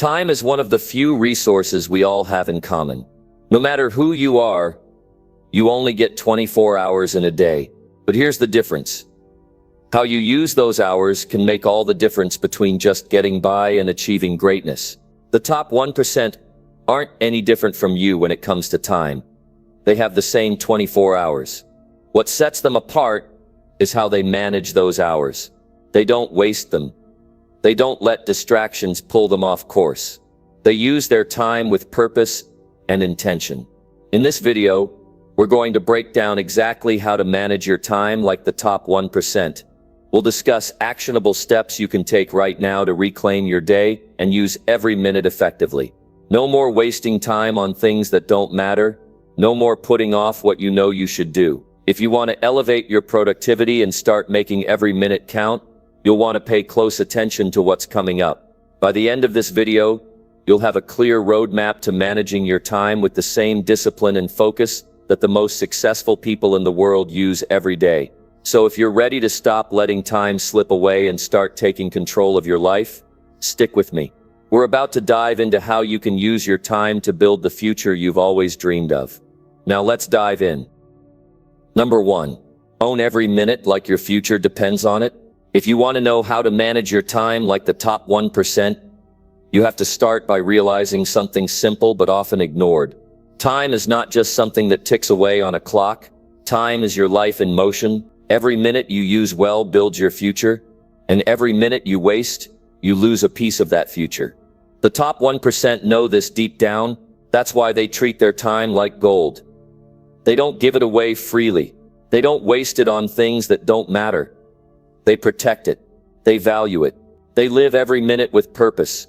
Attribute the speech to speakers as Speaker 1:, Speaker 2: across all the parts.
Speaker 1: Time is one of the few resources we all have in common. No matter who you are, you only get 24 hours in a day. But here's the difference. How you use those hours can make all the difference between just getting by and achieving greatness. The top 1% aren't any different from you when it comes to time. They have the same 24 hours. What sets them apart is how they manage those hours. They don't waste them. They don't let distractions pull them off course. They use their time with purpose and intention. In this video, we're going to break down exactly how to manage your time like the top 1%. We'll discuss actionable steps you can take right now to reclaim your day and use every minute effectively. No more wasting time on things that don't matter. No more putting off what you know you should do. If you want to elevate your productivity and start making every minute count, you'll want to pay close attention to what's coming up. By the end of this video, you'll have a clear roadmap to managing your time with the same discipline and focus that the most successful people in the world use every day. So if you're ready to stop letting time slip away and start taking control of your life, stick with me. We're about to dive into how you can use your time to build the future you've always dreamed of. Now let's dive in. Number 1, own every minute like your future depends on it. If you want to know how to manage your time like the top 1%, you have to start by realizing something simple but often ignored. Time is not just something that ticks away on a clock. Time is your life in motion. Every minute you use well builds your future, and every minute you waste, you lose a piece of that future. The top 1% know this deep down. That's why they treat their time like gold. They don't give it away freely. They don't waste it on things that don't matter. They protect it. They value it. They live every minute with purpose.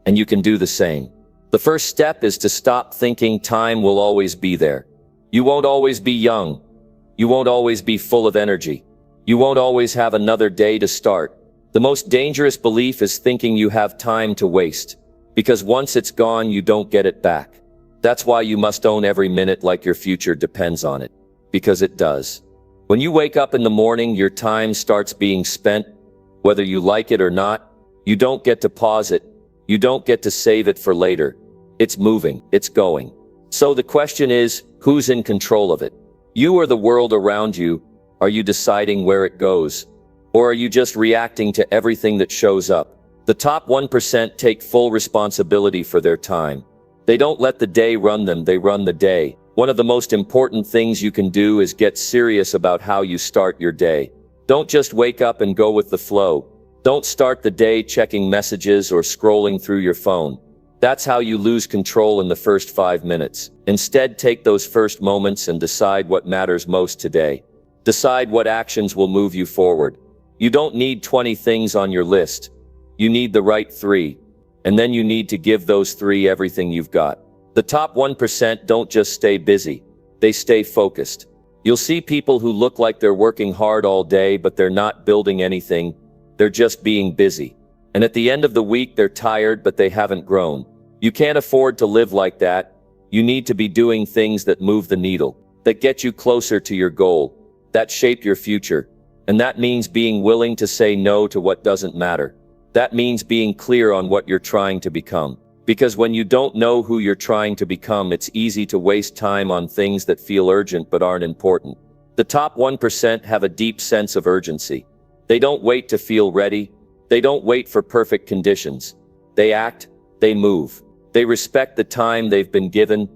Speaker 1: And you can do the same. The first step is to stop thinking time will always be there. You won't always be young. You won't always be full of energy. You won't always have another day to start. The most dangerous belief is thinking you have time to waste. Because once it's gone, you don't get it back. That's why you must own every minute like your future depends on it. Because it does. When you wake up in the morning, your time starts being spent. Whether you like it or not, you don't get to pause it. You don't get to save it for later. It's moving. It's going. So the question is, who's in control of it? You or the world around you? Are you deciding where it goes? Or are you just reacting to everything that shows up? The top 1% take full responsibility for their time. They don't let the day run them, they run the day. One of the most important things you can do is get serious about how you start your day. Don't just wake up and go with the flow. Don't start the day checking messages or scrolling through your phone. That's how you lose control in the first 5 minutes. Instead, take those first moments and decide what matters most today. Decide what actions will move you forward. You don't need 20 things on your list. You need the right 3. And then you need to give those 3 everything you've got. The top 1% don't just stay busy. They stay focused. You'll see people who look like they're working hard all day, but they're not building anything. They're just being busy. And at the end of the week, they're tired, but they haven't grown. You can't afford to live like that. You need to be doing things that move the needle, that get you closer to your goal, that shape your future. And that means being willing to say no to what doesn't matter. That means being clear on what you're trying to become. Because when you don't know who you're trying to become, it's easy to waste time on things that feel urgent but aren't important. The top 1% have a deep sense of urgency. They don't wait to feel ready. They don't wait for perfect conditions. They act, they move. They respect the time they've been given,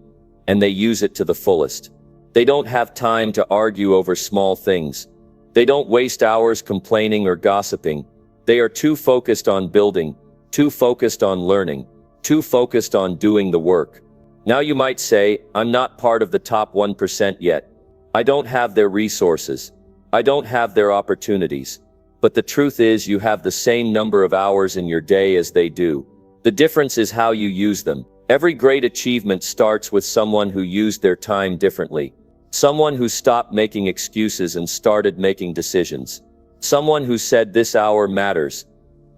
Speaker 1: and they use it to the fullest. They don't have time to argue over small things. They don't waste hours complaining or gossiping. They are too focused on building, too focused on learning, too focused on doing the work. Now you might say, I'm not part of the top 1% yet. I don't have their resources. I don't have their opportunities. But the truth is, you have the same number of hours in your day as they do. The difference is how you use them. Every great achievement starts with someone who used their time differently. Someone who stopped making excuses and started making decisions. Someone who said, this hour matters.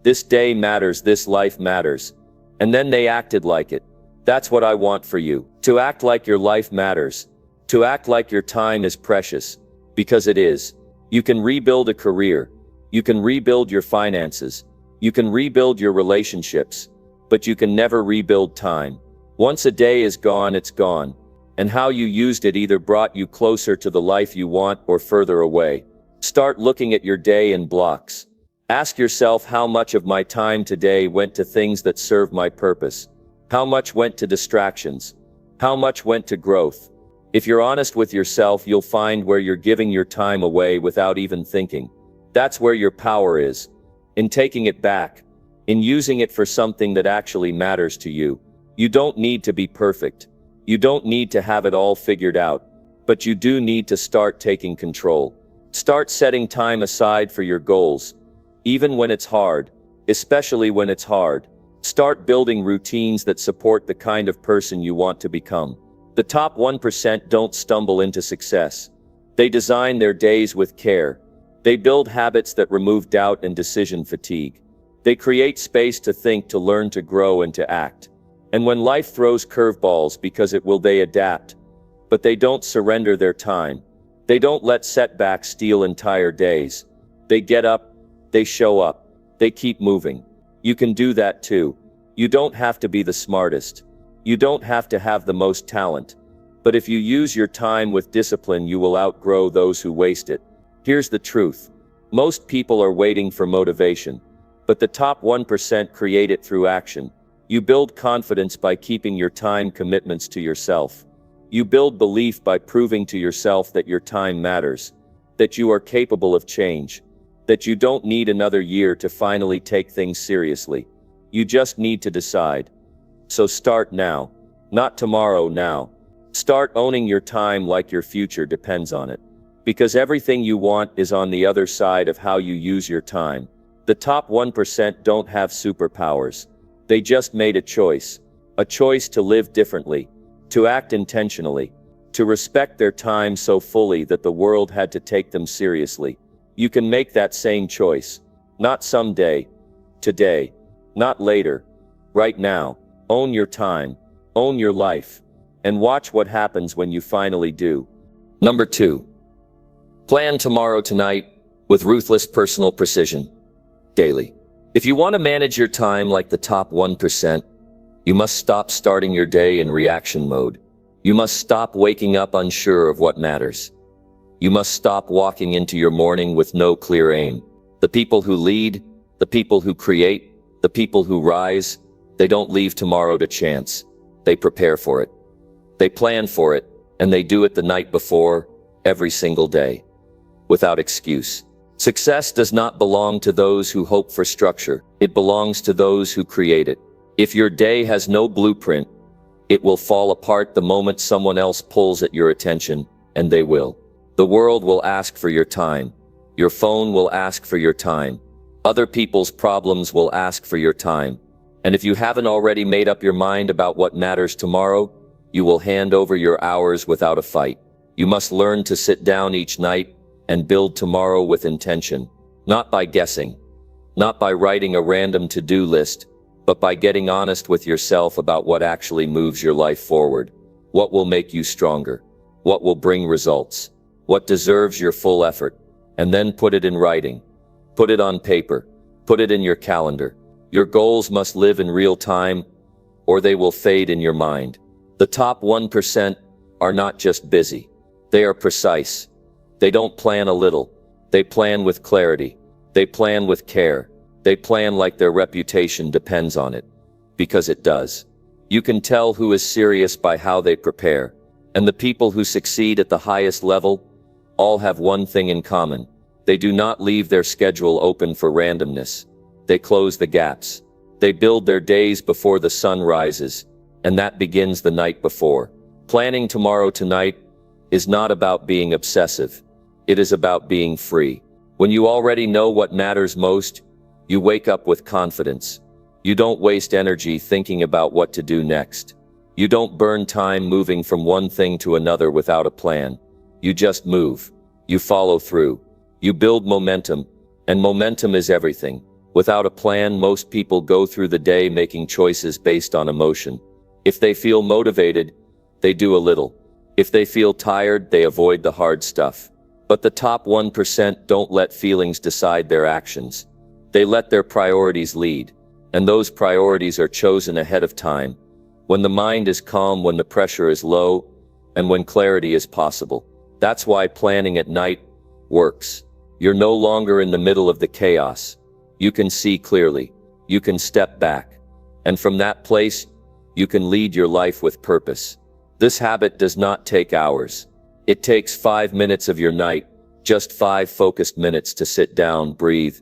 Speaker 1: This day matters. This life matters. And then they acted like it. That's what I want for you. To act like your life matters. To act like your time is precious. Because it is. You can rebuild a career. You can rebuild your finances. You can rebuild your relationships. but you can never rebuild time. Once a day is gone, it's gone. And how you used it either brought you closer to the life you want or further away. Start looking at your day in blocks. Ask yourself, how much of my time today went to things that serve my purpose? How much went to distractions? How much went to growth? If you're honest with yourself, you'll find where you're giving your time away without even thinking. That's where your power is. In taking it back. In using it for something that actually matters to you. You don't need to be perfect. You don't need to have it all figured out. But you do need to start taking control. Start setting time aside for your goals. Even when it's hard. Especially when it's hard. Start building routines that support the kind of person you want to become. The top 1% don't stumble into success. They design their days with care. They build habits that remove doubt and decision fatigue. They create space to think, to learn, to grow, and to act. And when life throws curveballs, because it will, they adapt. But they don't surrender their time. They don't let setbacks steal entire days. They get up, they show up, they keep moving. You can do that too. You don't have to be the smartest. You don't have to have the most talent. But if you use your time with discipline, you will outgrow those who waste it. Here's the truth. Most people are waiting for motivation. But the top 1% create it through action. You build confidence by keeping your time commitments to yourself. You build belief by proving to yourself that your time matters. That you are capable of change. That you don't need another year to finally take things seriously. You just need to decide. So start now. Not tomorrow, now. Start owning your time like your future depends on it. Because everything you want is on the other side of how you use your time. The top 1% don't have superpowers. They just made a choice. A choice to live differently. To act intentionally. To respect their time so fully that the world had to take them seriously. You can make that same choice. Not someday. Today. Not later. Right now. Own your time. Own your life. And watch what happens when you finally do. Number 2. Plan tomorrow tonight with ruthless personal precision. Daily. If you want to manage your time like the top 1%, you must stop starting your day in reaction mode. You must stop waking up unsure of what matters. You must stop walking into your morning with no clear aim. The people who lead, the people who create, the people who rise, they don't leave tomorrow to chance. They prepare for it. They plan for it, and they do it the night before, every single day. Without excuse. Success does not belong to those who hope for structure. It belongs to those who create it. If your day has no blueprint, it will fall apart the moment someone else pulls at your attention, and they will. The world will ask for your time. Your phone will ask for your time. Other people's problems will ask for your time. And if you haven't already made up your mind about what matters tomorrow, you will hand over your hours without a fight. You must learn to sit down each night and build tomorrow with intention. Not by guessing. Not by writing a random to-do list, but by getting honest with yourself about what actually moves your life forward. What will make you stronger? What will bring results? What deserves your full effort? And then put it in writing. Put it on paper. Put it in your calendar. Your goals must live in real time, or they will fade in your mind. The top 1% are not just busy. They are precise. They don't plan a little. They plan with clarity. They plan with care. They plan like their reputation depends on it. Because it does. You can tell who is serious by how they prepare. And the people who succeed at the highest level all have one thing in common. They do not leave their schedule open for randomness. They close the gaps. They build their days before the sun rises, and that begins the night before. Planning tomorrow tonight is not about being obsessive. It is about being free. When you already know what matters most, you wake up with confidence. You don't waste energy thinking about what to do next. You don't burn time moving from one thing to another without a plan. You just move. You follow through. You build momentum, and momentum is everything. Without a plan, most people go through the day making choices based on emotion. If they feel motivated, they do a little. If they feel tired, they avoid the hard stuff. But the top 1% don't let feelings decide their actions. They let their priorities lead. And those priorities are chosen ahead of time, when the mind is calm, when the pressure is low, and when clarity is possible. That's why planning at night works. You're no longer in the middle of the chaos. You can see clearly. You can step back. And from that place, you can lead your life with purpose. This habit does not take hours. It takes 5 minutes of your night, just 5 focused minutes to sit down, breathe,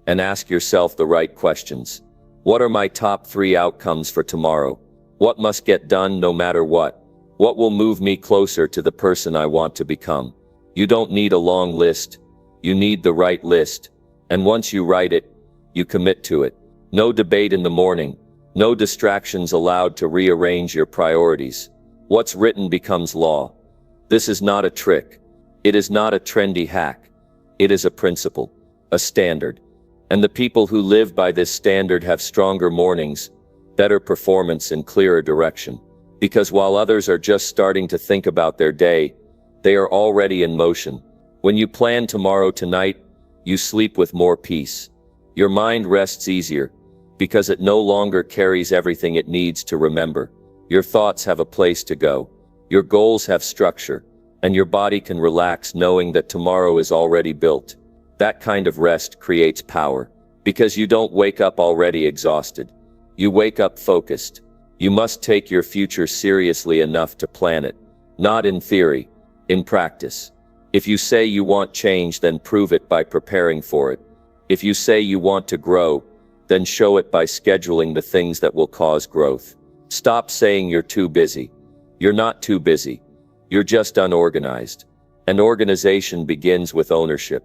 Speaker 1: and ask yourself the right questions. What are my top 3 outcomes for tomorrow? What must get done no matter what? What will move me closer to the person I want to become? You don't need a long list. You need the right list. And once you write it, you commit to it. No debate in the morning. No distractions allowed to rearrange your priorities. What's written becomes law. This is not a trick. It is not a trendy hack. It is a principle, a standard. And the people who live by this standard have stronger mornings, better performance, and clearer direction. Because while others are just starting to think about their day, they are already in motion. When you plan tomorrow tonight, you sleep with more peace. Your mind rests easier, because it no longer carries everything it needs to remember. Your thoughts have a place to go. Your goals have structure, and your body can relax knowing that tomorrow is already built. That kind of rest creates power, because you don't wake up already exhausted. You wake up focused. You must take your future seriously enough to plan it, not in theory, in practice. If you say you want change, then prove it by preparing for it. If you say you want to grow, then show it by scheduling the things that will cause growth. Stop saying you're too busy. You're not too busy. You're just unorganized. And organization begins with ownership.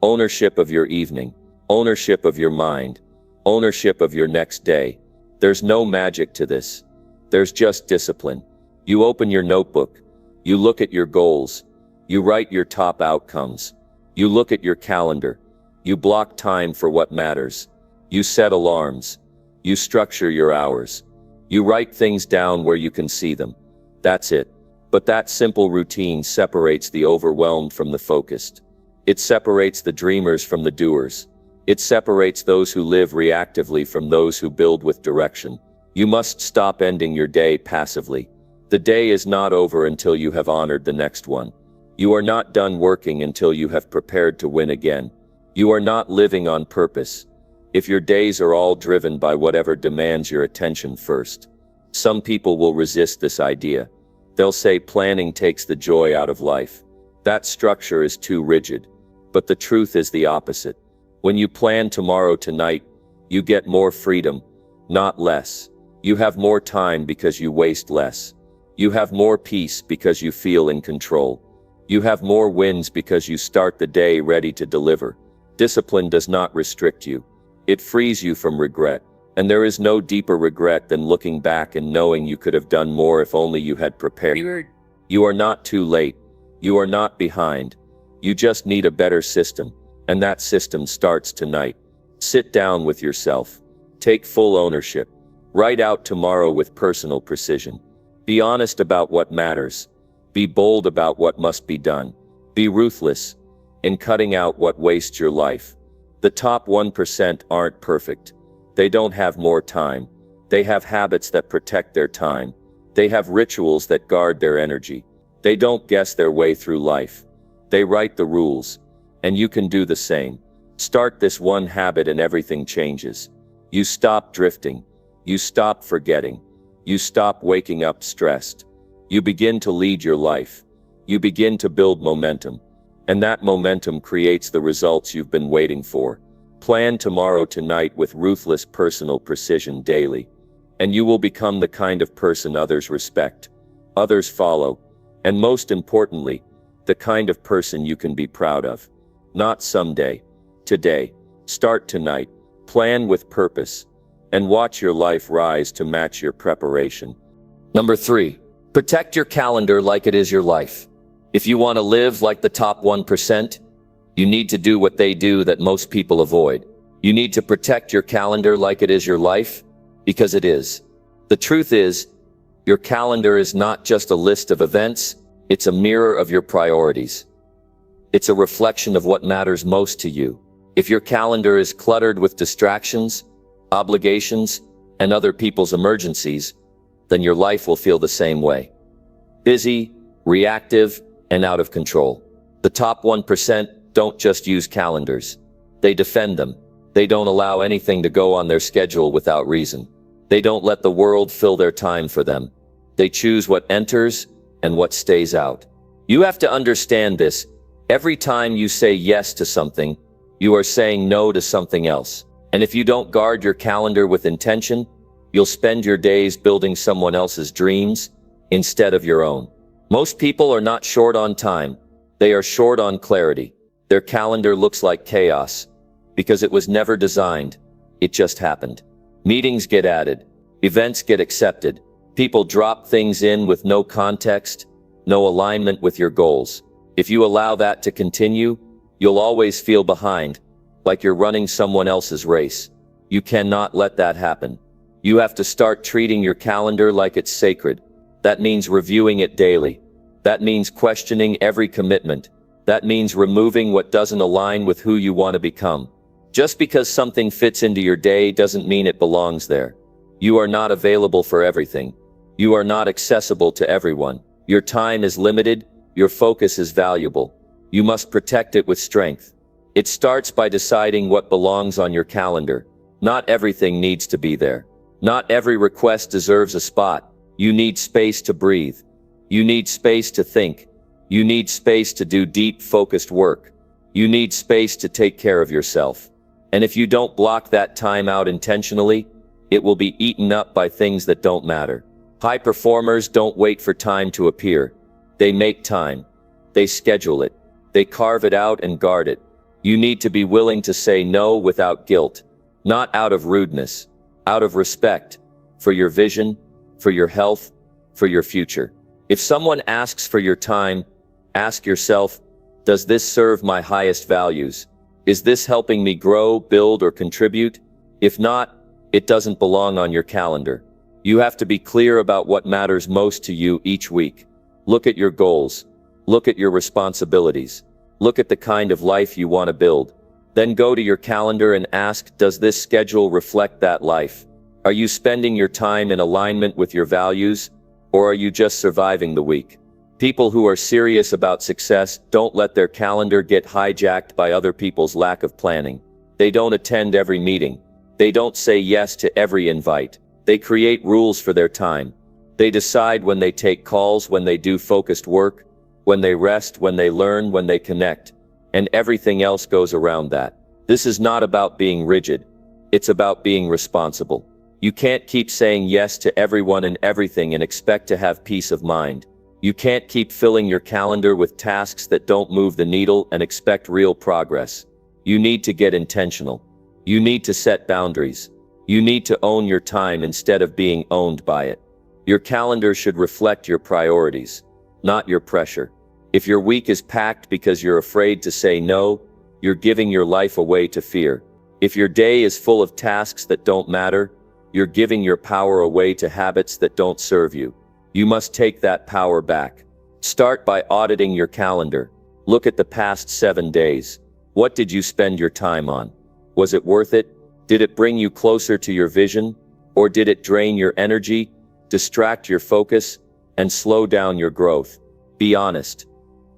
Speaker 1: Ownership of your evening. Ownership of your mind. Ownership of your next day. There's no magic to this. There's just discipline. You open your notebook. You look at your goals. You write your top outcomes. You look at your calendar. You block time for what matters. You set alarms. You structure your hours. You write things down where you can see them. That's it. But that simple routine separates the overwhelmed from the focused. It separates the dreamers from the doers. It separates those who live reactively from those who build with direction. You must stop ending your day passively. The day is not over until you have honored the next one. You are not done working until you have prepared to win again. You are not living on purpose if your days are all driven by whatever demands your attention first. Some people will resist this idea. They'll say planning takes the joy out of life. That structure is too rigid. But the truth is the opposite. When you plan tomorrow tonight, you get more freedom, not less. You have more time because you waste less. You have more peace because you feel in control. You have more wins because you start the day ready to deliver. Discipline does not restrict you. It frees you from regret. And there is no deeper regret than looking back and knowing you could have done more if only you had prepared. You are not too late. You are not behind. You just need a better system. And that system starts tonight. Sit down with yourself. Take full ownership. Write out tomorrow with personal precision. Be honest about what matters. Be bold about what must be done. Be ruthless in cutting out what wastes your life. The top 1% aren't perfect. They don't have more time. They have habits that protect their time. They have rituals that guard their energy. They don't guess their way through life. They write the rules. And you can do the same. Start this one habit and everything changes. You stop drifting. You stop forgetting. You stop waking up stressed. You begin to lead your life. You begin to build momentum. And that momentum creates the results you've been waiting for. Plan tomorrow tonight with ruthless personal precision daily. And you will become the kind of person others respect, others follow, and most importantly, the kind of person you can be proud of. Not someday. Today. Start tonight. Plan with purpose. And watch your life rise to match your preparation. Number 3. Protect your calendar like it is your life. If you want to live like the top 1%, you need to do what they do that most people avoid. You need to protect your calendar like it is your life, because it is. The truth is, your calendar is not just a list of events, it's a mirror of your priorities. It's a reflection of what matters most to you. If your calendar is cluttered with distractions, obligations, and other people's emergencies, then your life will feel the same way. Busy, reactive, and out of control. The top 1% don't just use calendars. They defend them. They don't allow anything to go on their schedule without reason. They don't let the world fill their time for them. They choose what enters and what stays out. You have to understand this. Every time you say yes to something, you are saying no to something else. And if you don't guard your calendar with intention, you'll spend your days building someone else's dreams instead of your own. Most people are not short on time. They are short on clarity. Their calendar looks like chaos because it was never designed. It just happened. Meetings get added. Events get accepted. People drop things in with no context, no alignment with your goals. If you allow that to continue, you'll always feel behind, like you're running someone else's race. You cannot let that happen. You have to start treating your calendar like it's sacred. That means reviewing it daily. That means questioning every commitment. That means removing what doesn't align with who you want to become. Just because something fits into your day doesn't mean it belongs there. You are not available for everything. You are not accessible to everyone. Your time is limited. Your focus is valuable. You must protect it with strength. It starts by deciding what belongs on your calendar. Not everything needs to be there. Not every request deserves a spot. You need space to breathe. You need space to think. You need space to do deep, focused work. You need space to take care of yourself. And if you don't block that time out intentionally, it will be eaten up by things that don't matter. High performers don't wait for time to appear. They make time. They schedule it. They carve it out and guard it. You need to be willing to say no without guilt, not out of rudeness, out of respect, for your vision, for your health, for your future. If someone asks for your time, ask yourself, does this serve my highest values? Is this helping me grow, build, or contribute? If not, it doesn't belong on your calendar. You have to be clear about what matters most to you each week. Look at your goals. Look at your responsibilities. Look at the kind of life you want to build. Then go to your calendar and ask, does this schedule reflect that life? Are you spending your time in alignment with your values, or are you just surviving the week? People who are serious about success don't let their calendar get hijacked by other people's lack of planning. They don't attend every meeting. They don't say yes to every invite. They create rules for their time. They decide when they take calls, when they do focused work, when they rest, when they learn, when they connect, and everything else goes around that. This is not about being rigid. It's about being responsible. You can't keep saying yes to everyone and everything and expect to have peace of mind. You can't keep filling your calendar with tasks that don't move the needle and expect real progress. You need to get intentional. You need to set boundaries. You need to own your time instead of being owned by it. Your calendar should reflect your priorities, not your pressure. If your week is packed because you're afraid to say no, you're giving your life away to fear. If your day is full of tasks that don't matter, you're giving your power away to habits that don't serve you. You must take that power back. Start by auditing your calendar. Look at the past 7 days. What did you spend your time on? Was it worth it? Did it bring you closer to your vision? Or did it drain your energy, distract your focus, and slow down your growth? Be honest.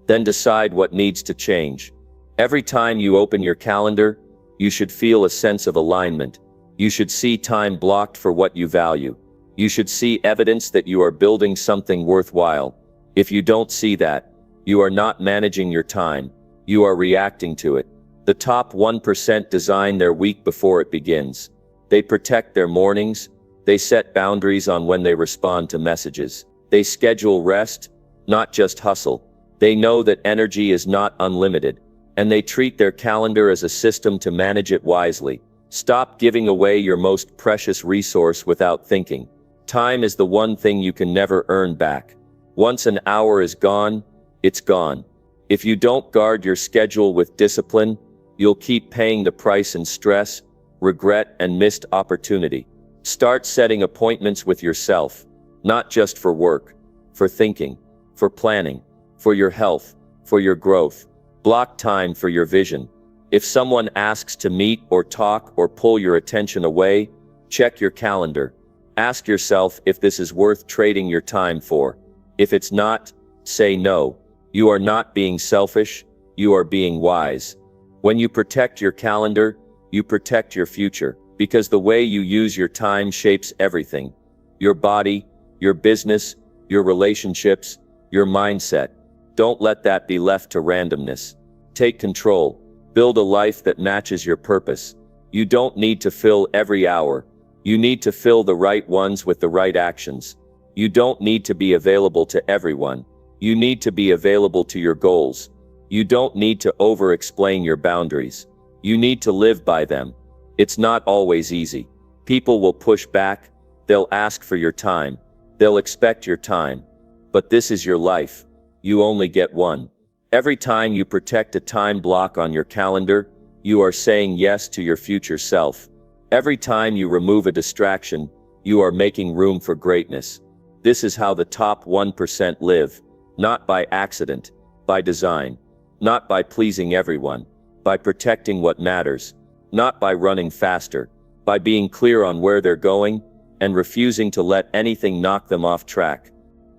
Speaker 1: Then decide what needs to change. Every time you open your calendar, you should feel a sense of alignment. You should see time blocked for what you value. You should see evidence that you are building something worthwhile. If you don't see that, you are not managing your time. You are reacting to it. The top 1% design their week before it begins. They protect their mornings. They set boundaries on when they respond to messages. They schedule rest, not just hustle. They know that energy is not unlimited, and they treat their calendar as a system to manage it wisely. Stop giving away your most precious resource without thinking. Time is the one thing you can never earn back. Once an hour is gone, it's gone. If you don't guard your schedule with discipline, you'll keep paying the price in stress, regret, and missed opportunity. Start setting appointments with yourself, not just for work, for thinking, for planning, for your health, for your growth. Block time for your vision. If someone asks to meet or talk or pull your attention away, Check your calendar. Ask yourself if this is worth trading your time for. If it's not, say no. You are not being selfish, you are being wise. When you protect your calendar, you protect your future, because the way you use your time shapes everything. Your body, your business, your relationships, your mindset. Don't let that be left to randomness. Take control. Build a life that matches your purpose. You don't need to fill every hour. You need to fill the right ones with the right actions. You don't need to be available to everyone. You need to be available to your goals. You don't need to over-explain your boundaries. You need to live by them. It's not always easy. People will push back. They'll ask for your time. They'll expect your time. But this is your life. You only get one. Every time you protect a time block on your calendar, you are saying yes to your future self. Every time you remove a distraction, you are making room for greatness. This is how the top 1% live. Not by accident, by design. Not by pleasing everyone. By protecting what matters. Not by running faster. By being clear on where they're going, and refusing to let anything knock them off track.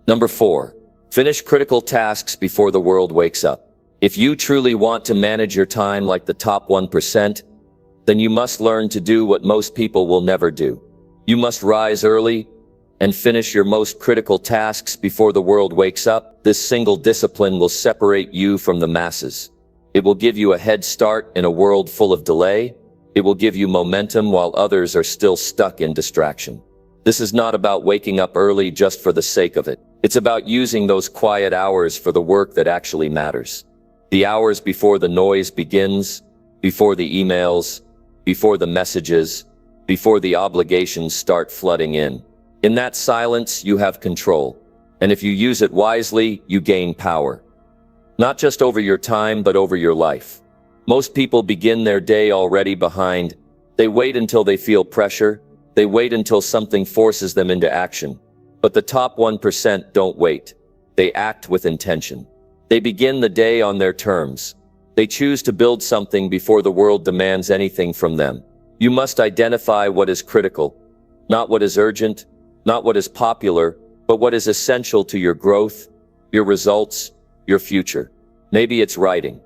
Speaker 1: Number 4. Finish critical tasks before the world wakes up. If you truly want to manage your time like the top 1%, then you must learn to do what most people will never do. You must rise early and finish your most critical tasks before the world wakes up. This single discipline will separate you from the masses. It will give you a head start in a world full of delay. It will give you momentum while others are still stuck in distraction. This is not about waking up early just for the sake of it. It's about using those quiet hours for the work that actually matters. The hours before the noise begins, before the emails, before the messages, before the obligations start flooding in. In that silence, you have control. And if you use it wisely, you gain power. Not just over your time, but over your life. Most people begin their day already behind. They wait until they feel pressure. They wait until something forces them into action. But the top 1% don't wait. They act with intention. They begin the day on their terms. They choose to build something before the world demands anything from them. You must identify what is critical, not what is urgent, not what is popular, but what is essential to your growth, your results, your future. Maybe it's writing.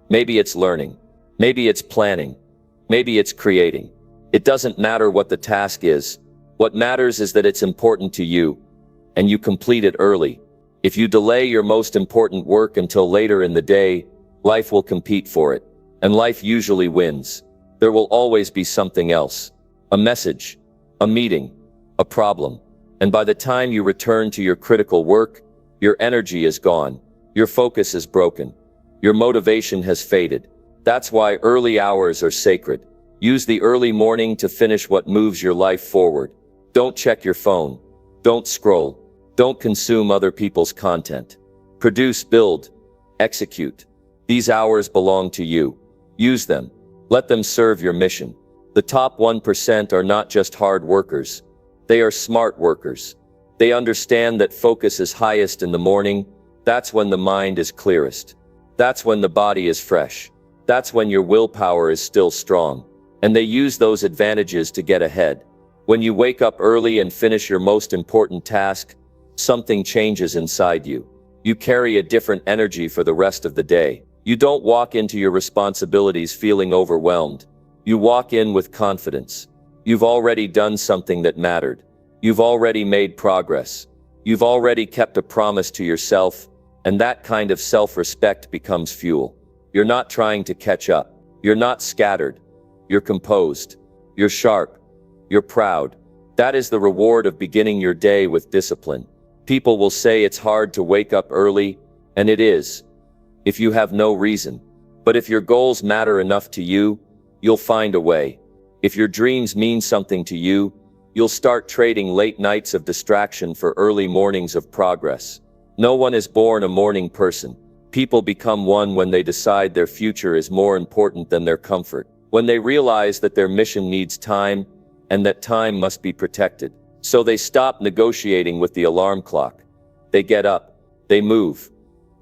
Speaker 1: Maybe it's learning. Maybe it's planning. Maybe it's creating. It doesn't matter what the task is. What matters is that it's important to you, and you complete it early. If you delay your most important work until later in the day, life will compete for it, and life usually wins. There will always be something else. A message, a meeting, a problem. And by the time you return to your critical work, your energy is gone. Your focus is broken. Your motivation has faded. That's why early hours are sacred. Use the early morning to finish what moves your life forward. Don't check your phone. Don't scroll. Don't consume other people's content. Produce, build, execute. These hours belong to you. Use them. Let them serve your mission. The top 1% are not just hard workers. They are smart workers. They understand that focus is highest in the morning. That's when the mind is clearest. That's when the body is fresh. That's when your willpower is still strong. And they use those advantages to get ahead. When you wake up early and finish your most important task, something changes inside you. You carry a different energy for the rest of the day. You don't walk into your responsibilities feeling overwhelmed. You walk in with confidence. You've already done something that mattered. You've already made progress. You've already kept a promise to yourself, and that kind of self-respect becomes fuel. You're not trying to catch up. You're not scattered. You're composed. You're sharp. You're proud. That is the reward of beginning your day with discipline. People will say it's hard to wake up early, and it is, if you have no reason. But if your goals matter enough to you, you'll find a way. If your dreams mean something to you, you'll start trading late nights of distraction for early mornings of progress. No one is born a morning person. People become one when they decide their future is more important than their comfort. When they realize that their mission needs time, and that time must be protected. So they stop negotiating with the alarm clock. They get up. They move.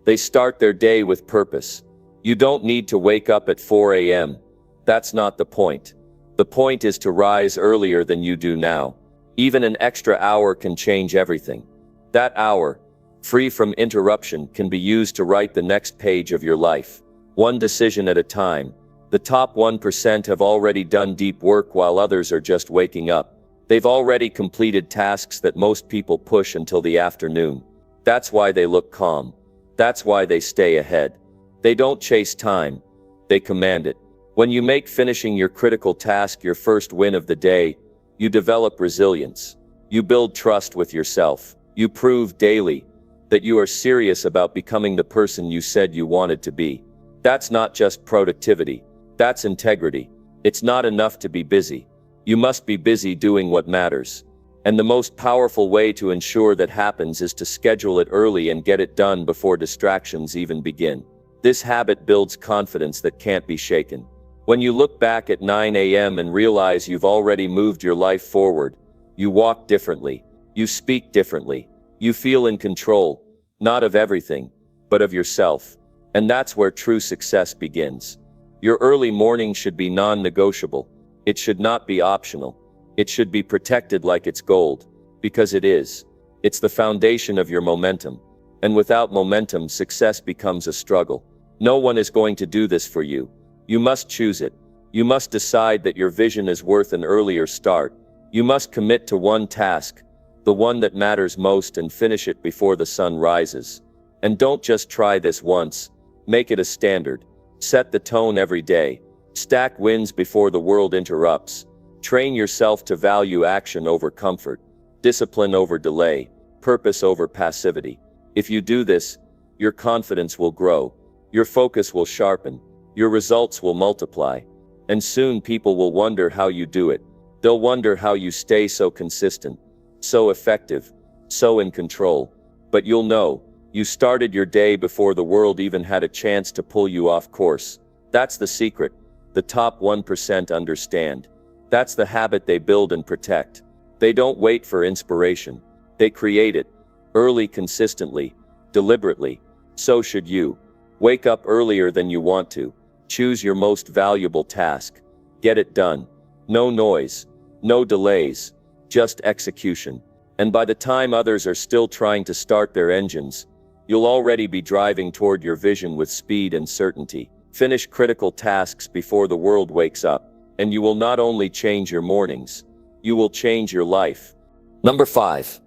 Speaker 1: They start their day with purpose. You don't need to wake up at 4 a.m. That's not the point. The point is to rise earlier than you do now. Even an extra hour can change everything. That hour, free from interruption, can be used to write the next page of your life. One decision at a time. The top 1% have already done deep work while others are just waking up. They've already completed tasks that most people push until the afternoon. That's why they look calm. That's why they stay ahead. They don't chase time. They command it. When you make finishing your critical task your first win of the day, you develop resilience. You build trust with yourself. You prove daily that you are serious about becoming the person you said you wanted to be. That's not just productivity. That's integrity. It's not enough to be busy. You must be busy doing what matters. And the most powerful way to ensure that happens is to schedule it early and get it done before distractions even begin. This habit builds confidence that can't be shaken. When you look back at 9 a.m. and realize you've already moved your life forward, you walk differently. You speak differently. You feel in control, not of everything, but of yourself. And that's where true success begins. Your early morning should be non-negotiable. It should not be optional. It should be protected like it's gold, because it is. It's the foundation of your momentum. And without momentum, success becomes a struggle. No one is going to do this for you. You must choose it. You must decide that your vision is worth an earlier start. You must commit to one task, the one that matters most, and finish it before the sun rises. And don't just try this once. Make it a standard. Set the tone every day. Stack wins before the world interrupts. Train yourself to value action over comfort, discipline over delay, purpose over passivity. If you do this, your confidence will grow. Your focus will sharpen. Your results will multiply. And soon people will wonder how you do it. They'll wonder how you stay so consistent, so effective, so in control. But you'll know, you started your day before the world even had a chance to pull you off course. That's the secret. The top 1% understand. That's the habit they build and protect. They don't wait for inspiration. They create it. Early, consistently, deliberately. So should you. Wake up earlier than you want to. Choose your most valuable task. Get it done. No noise. No delays. Just execution. And by the time others are still trying to start their engines, you'll already be driving toward your vision with speed and certainty. Finish critical tasks before the world wakes up, and you will not only change your mornings, you will change your life. Number 5.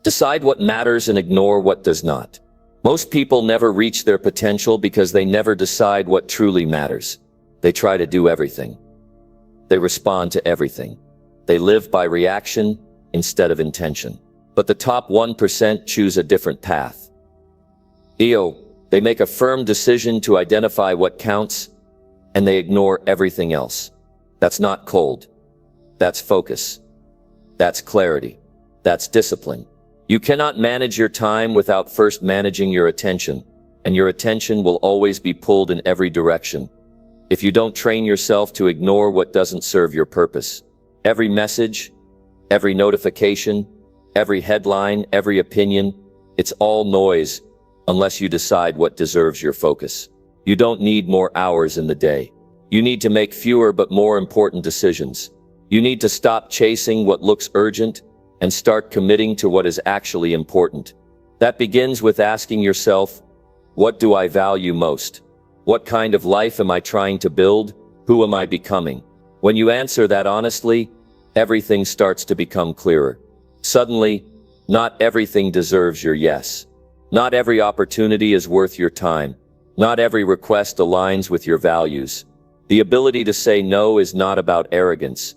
Speaker 1: Decide what matters and ignore what does not. Most people never reach their potential because they never decide what truly matters. They try to do everything. They respond to everything. They live by reaction instead of intention. But the top 1% choose a different path. They make a firm decision to identify what counts, and they ignore everything else. That's not cold. That's focus. That's clarity. That's discipline. You cannot manage your time without first managing your attention, and your attention will always be pulled in every direction if you don't train yourself to ignore what doesn't serve your purpose. Every message, every notification, every headline, every opinion, it's all noise unless you decide what deserves your focus. You don't need more hours in the day. You need to make fewer but more important decisions. You need to stop chasing what looks urgent and start committing to what is actually important. That begins with asking yourself, what do I value most? What kind of life am I trying to build? Who am I becoming? When you answer that honestly, everything starts to become clearer. Suddenly, not everything deserves your yes. Not every opportunity is worth your time. Not every request aligns with your values. The ability to say no is not about arrogance.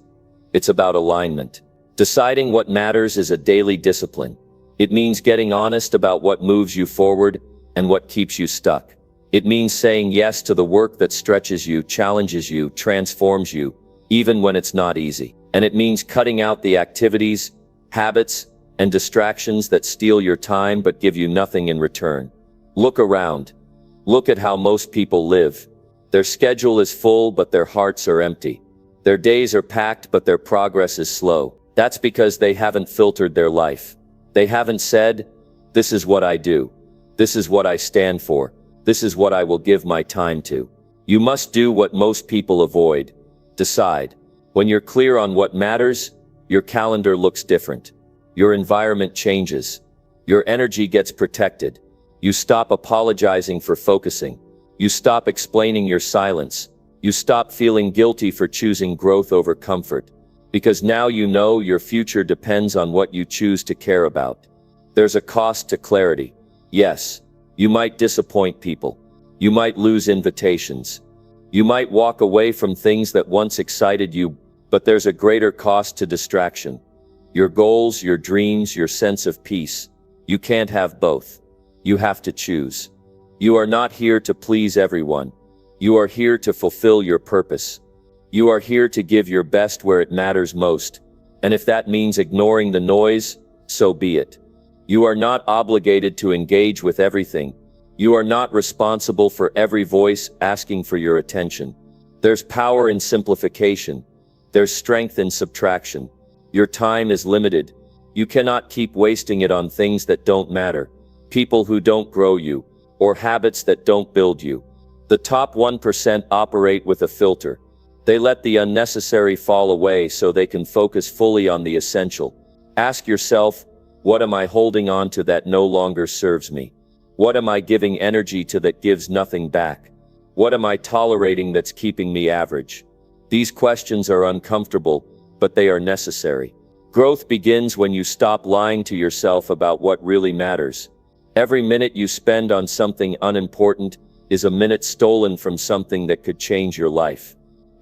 Speaker 1: It's about alignment. Deciding what matters is a daily discipline. It means getting honest about what moves you forward and what keeps you stuck. It means saying yes to the work that stretches you, challenges you, transforms you, even when it's not easy. And it means cutting out the activities, habits, and distractions that steal your time but give you nothing in return. Look around. Look at how most people live. Their schedule is full, but their hearts are empty. Their days are packed, but their progress is slow. That's because they haven't filtered their life. They haven't said, this is what I do. This is what I stand for. This is what I will give my time to. You must do what most people avoid. Decide. When you're clear on what matters, your calendar looks different. Your environment changes. Your energy gets protected. You stop apologizing for focusing. You stop explaining your silence. You stop feeling guilty for choosing growth over comfort. Because now you know your future depends on what you choose to care about. There's a cost to clarity. Yes, you might disappoint people. You might lose invitations. You might walk away from things that once excited you, but there's a greater cost to distraction. Your goals, your dreams, your sense of peace. You can't have both. You have to choose. You are not here to please everyone. You are here to fulfill your purpose. You are here to give your best where it matters most. And if that means ignoring the noise, so be it. You are not obligated to engage with everything. You are not responsible for every voice asking for your attention. There's power in simplification. There's strength in subtraction. Your time is limited. You cannot keep wasting it on things that don't matter, people who don't grow you, or habits that don't build you. The top 1% operate with a filter. They let the unnecessary fall away so they can focus fully on the essential. Ask yourself, what am I holding on to that no longer serves me? What am I giving energy to that gives nothing back? What am I tolerating that's keeping me average? These questions are uncomfortable, but they are necessary. Growth begins when you stop lying to yourself about what really matters. Every minute you spend on something unimportant is a minute stolen from something that could change your life.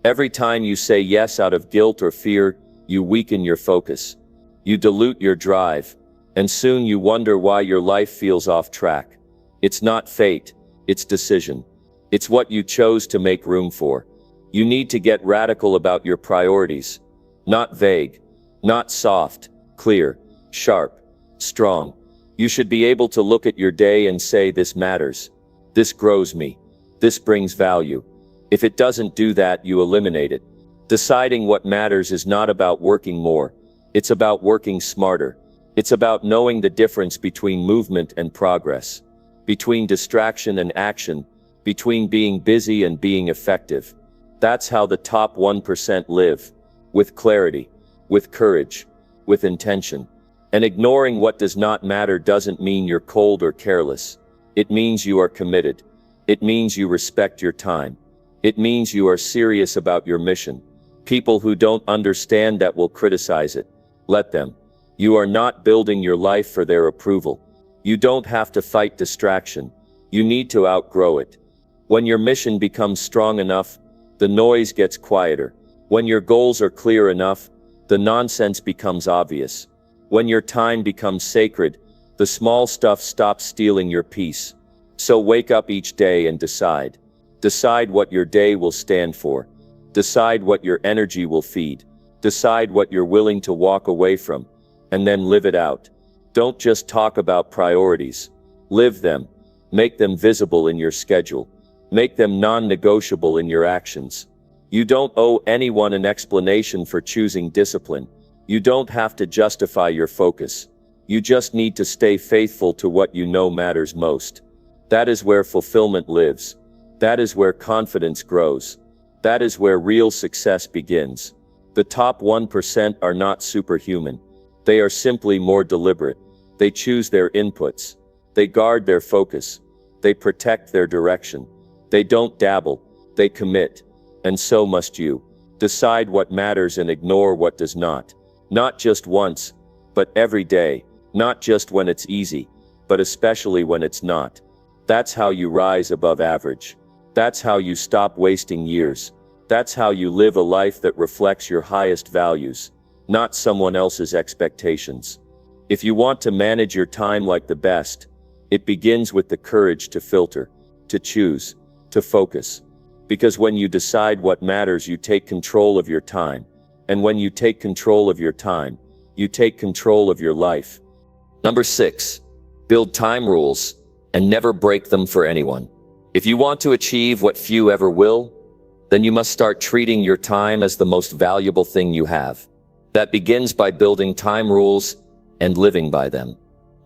Speaker 1: Every time you say yes out of guilt or fear, you weaken your focus. You dilute your drive, and soon you wonder why your life feels off track. It's not fate, it's decision. It's what you chose to make room for. You need to get radical about your priorities. Not vague, not soft, clear, sharp, strong. You should be able to look at your day and say, this matters. This grows me. This brings value. If it doesn't do that, you eliminate it. Deciding what matters is not about working more. It's about working smarter. It's about knowing the difference between movement and progress, between distraction and action, between being busy and being effective. That's how the top 1% live, with clarity, with courage, with intention. And ignoring what does not matter doesn't mean you're cold or careless. It means you are committed. It means you respect your time. It means you are serious about your mission. People who don't understand that will criticize it. Let them. You are not building your life for their approval. You don't have to fight distraction. You need to outgrow it. When your mission becomes strong enough, the noise gets quieter. When your goals are clear enough, the nonsense becomes obvious. When your time becomes sacred, the small stuff stops stealing your peace. So wake up each day and decide. Decide what your day will stand for. Decide what your energy will feed. Decide what you're willing to walk away from, and then live it out. Don't just talk about priorities. Live them. Make them visible in your schedule. Make them non-negotiable in your actions. You don't owe anyone an explanation for choosing discipline. You don't have to justify your focus. You just need to stay faithful to what you know matters most. That is where fulfillment lives. That is where confidence grows. That is where real success begins. The top 1% are not superhuman. They are simply more deliberate. They choose their inputs. They guard their focus. They protect their direction. They don't dabble. They commit. And so must you. Decide what matters and ignore what does not. Not just once, but every day. Not just when it's easy, but especially when it's not. That's how you rise above average. That's how you stop wasting years. That's how you live a life that reflects your highest values, not someone else's expectations. If you want to manage your time like the best, it begins with the courage to filter, to choose, to focus. Because when you decide what matters, you take control of your time. And when you take control of your time, you take control of your life. Number 6, build time rules and never break them for anyone. If you want to achieve what few ever will, then you must start treating your time as the most valuable thing you have. That begins by building time rules and living by them.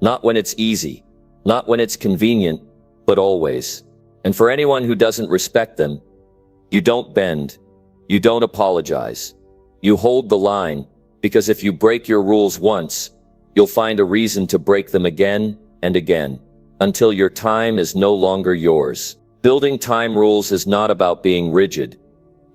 Speaker 1: Not when it's easy, not when it's convenient, but always. And for anyone who doesn't respect them, you don't bend, you don't apologize, You hold the line, because if you break your rules once, you'll find a reason to break them again and again, until your time is no longer yours. Building time rules is not about being rigid.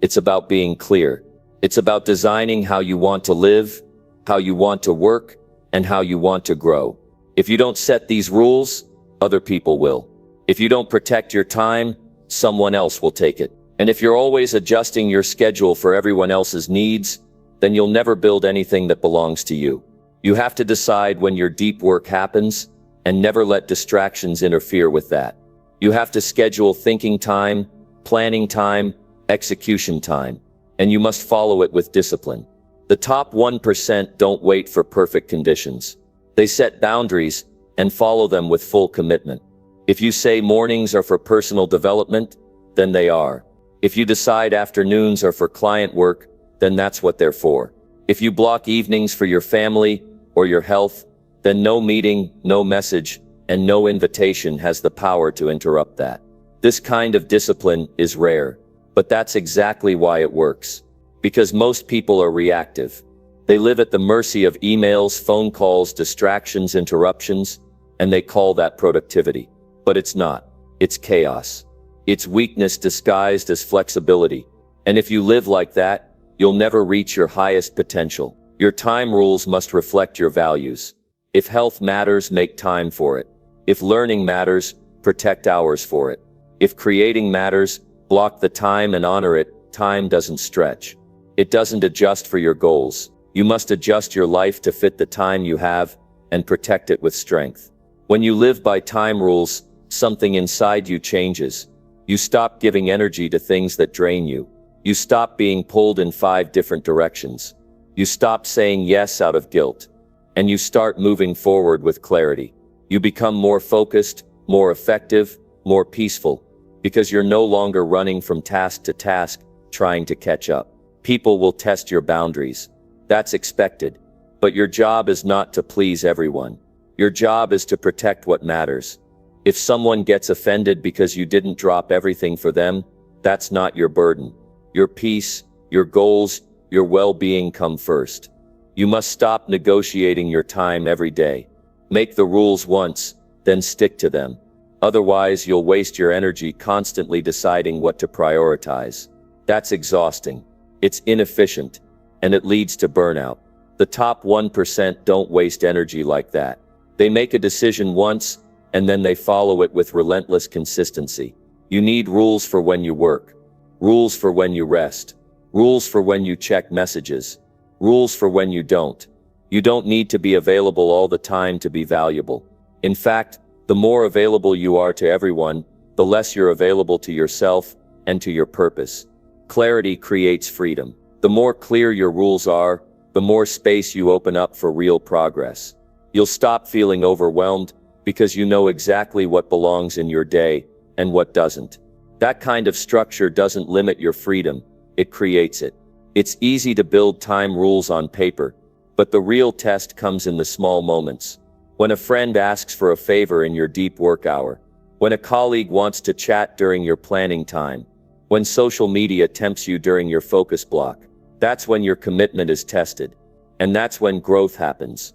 Speaker 1: It's about being clear. It's about designing how you want to live, how you want to work, and how you want to grow. If you don't set these rules, other people will. If you don't protect your time, someone else will take it. And if you're always adjusting your schedule for everyone else's needs, then you'll never build anything that belongs to you. You have to decide when your deep work happens, and never let distractions interfere with that. You have to schedule thinking time, planning time, execution time, and you must follow it with discipline. The top 1% don't wait for perfect conditions. They set boundaries and follow them with full commitment. If you say mornings are for personal development, then they are. If you decide afternoons are for client work, then that's what they're for. If you block evenings for your family or your health, then no meeting, no message, and no invitation has the power to interrupt that. This kind of discipline is rare, but that's exactly why it works. Because most people are reactive. They live at the mercy of emails, phone calls, distractions, interruptions, and they call that productivity. But it's not. It's chaos. It's weakness disguised as flexibility. And if you live like that, you'll never reach your highest potential. Your time rules must reflect your values. If health matters, make time for it. If learning matters, protect hours for it. If creating matters, block the time and honor it. Time doesn't stretch. It doesn't adjust for your goals. You must adjust your life to fit the time you have and protect it with strength. When you live by time rules, something inside you changes. You stop giving energy to things that drain you. You stop being pulled in 5 different directions. You stop saying yes out of guilt. And you start moving forward with clarity. You become more focused, more effective, more peaceful, because you're no longer running from task to task, trying to catch up. People will test your boundaries. That's expected. But your job is not to please everyone. Your job is to protect what matters. If someone gets offended because you didn't drop everything for them, that's not your burden. Your peace, your goals, your well-being come first. You must stop negotiating your time every day. Make the rules once, then stick to them. Otherwise, you'll waste your energy constantly deciding what to prioritize. That's exhausting. It's inefficient, and it leads to burnout. The top 1% don't waste energy like that. They make a decision once, and then they follow it with relentless consistency. You need rules for when you work, rules for when you rest, rules for when you check messages, rules for when you don't. You don't need to be available all the time to be valuable. In fact, the more available you are to everyone, the less you're available to yourself and to your purpose. Clarity creates freedom. The more clear your rules are, the more space you open up for real progress. You'll stop feeling overwhelmed because you know exactly what belongs in your day and what doesn't. That kind of structure doesn't limit your freedom, it creates it. It's easy to build time rules on paper, but the real test comes in the small moments. When a friend asks for a favor in your deep work hour, when a colleague wants to chat during your planning time, when social media tempts you during your focus block, that's when your commitment is tested. And that's when growth happens.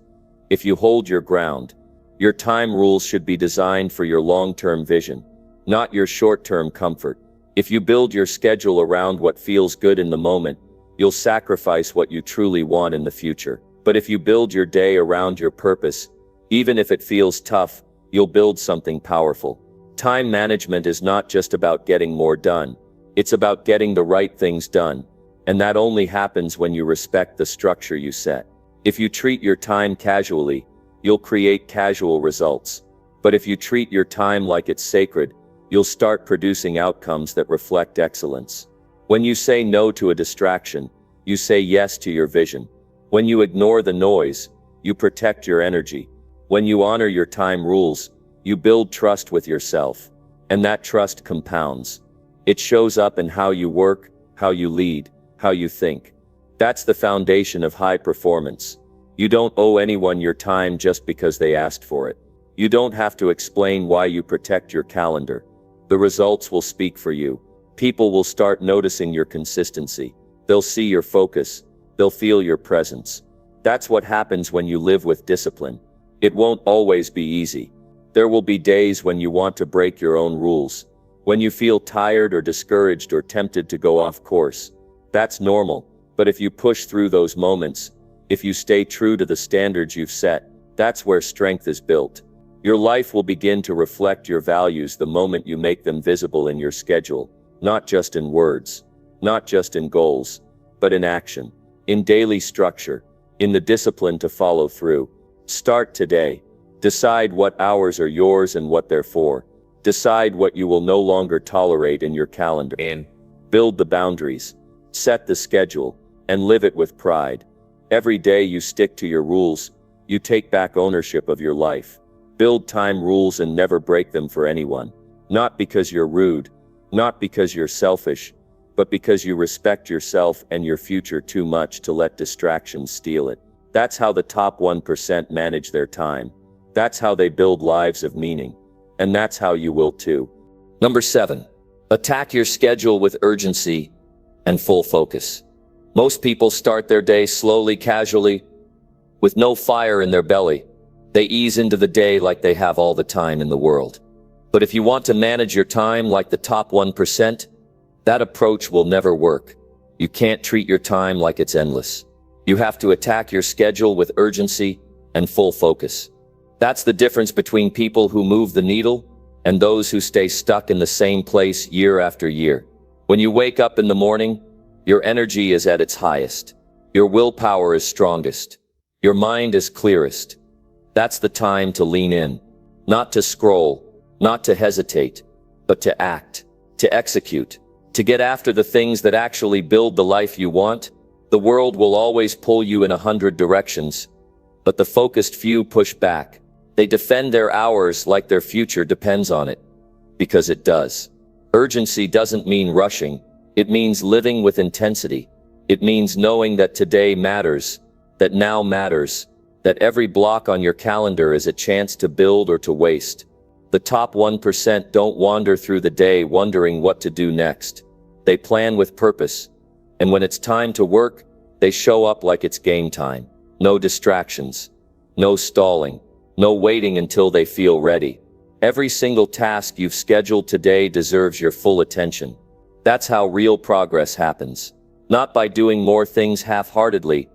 Speaker 1: If you hold your ground, your time rules should be designed for your long-term vision, not your short-term comfort. If you build your schedule around what feels good in the moment, you'll sacrifice what you truly want in the future. But if you build your day around your purpose, even if it feels tough, you'll build something powerful. Time management is not just about getting more done. It's about getting the right things done. And that only happens when you respect the structure you set. If you treat your time casually, you'll create casual results. But if you treat your time like it's sacred, you'll start producing outcomes that reflect excellence. When you say no to a distraction, you say yes to your vision. When you ignore the noise, you protect your energy. When you honor your time rules, you build trust with yourself. And that trust compounds. It shows up in how you work, how you lead, how you think. That's the foundation of high performance. You don't owe anyone your time just because they asked for it. You don't have to explain why you protect your calendar. The results will speak for you. People will start noticing your consistency. They'll see your focus. they'll feel your presence. That's what happens when you live with discipline. It won't always be easy. There will be days when you want to break your own rules, when you feel tired or discouraged or tempted to go off course. That's normal, but if you push through those moments, if you stay true to the standards you've set, that's where strength is built. Your life will begin to reflect your values the moment you make them visible in your schedule, not just in words, not just in goals, but in action, in daily structure, in the discipline to follow through. Start today. Decide what hours are yours and what they're for. Decide what you will no longer tolerate in your calendar. And build the boundaries, set the schedule, and live it with pride. Every day you stick to your rules, you take back ownership of your life. Build time rules and never break them for anyone. Not because you're rude, not because you're selfish, but because you respect yourself and your future too much to let distractions steal it. That's how the top 1% manage their time. That's how they build lives of meaning. And that's how you will too. Number 7, attack your schedule with urgency and full focus. Most people start their day slowly, casually, with no fire in their belly. They ease into the day like they have all the time in the world. But if you want to manage your time like the top 1%, that approach will never work. You can't treat your time like it's endless. You have to attack your schedule with urgency and full focus. That's the difference between people who move the needle and those who stay stuck in the same place year after year. When you wake up in the morning, your energy is at its highest. Your willpower is strongest. Your mind is clearest. That's the time to lean in, not to scroll, not to hesitate, but to act, to execute, to get after the things that actually build the life you want. The world will always pull you in 100 directions, but the focused few push back. They defend their hours like their future depends on it, because it does. Urgency doesn't mean rushing. It means living with intensity. It means knowing that today matters, that now matters, that every block on your calendar is a chance to build or to waste. The top 1% don't wander through the day wondering what to do next. They plan with purpose. And when it's time to work, they show up like it's game time. No distractions, no stalling, no waiting until they feel ready. Every single task you've scheduled today deserves your full attention. That's how real progress happens. Not by doing more things half-heartedly,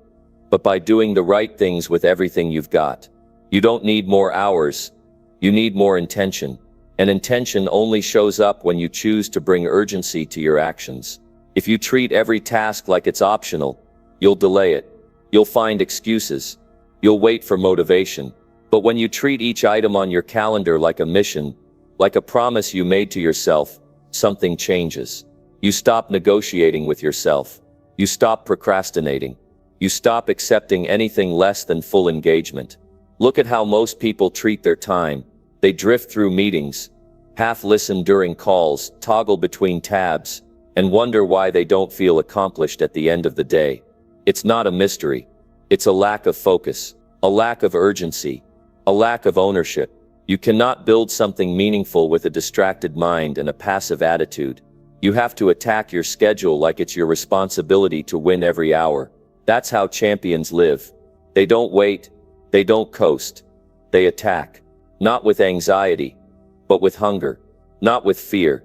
Speaker 1: but by doing the right things with everything you've got. You don't need more hours. You need more intention. And intention only shows up when you choose to bring urgency to your actions. If you treat every task like it's optional, you'll delay it. You'll find excuses. You'll wait for motivation. But when you treat each item on your calendar like a mission, like a promise you made to yourself, something changes. You stop negotiating with yourself. You stop procrastinating. You stop accepting anything less than full engagement. Look at how most people treat their time. They drift through meetings, half listen during calls, toggle between tabs, and wonder why they don't feel accomplished at the end of the day. It's not a mystery. It's a lack of focus, a lack of urgency, a lack of ownership. You cannot build something meaningful with a distracted mind and a passive attitude. You have to attack your schedule like it's your responsibility to win every hour. That's how champions live. They don't wait. They don't coast. They attack. Not with anxiety, but with hunger. Not with fear,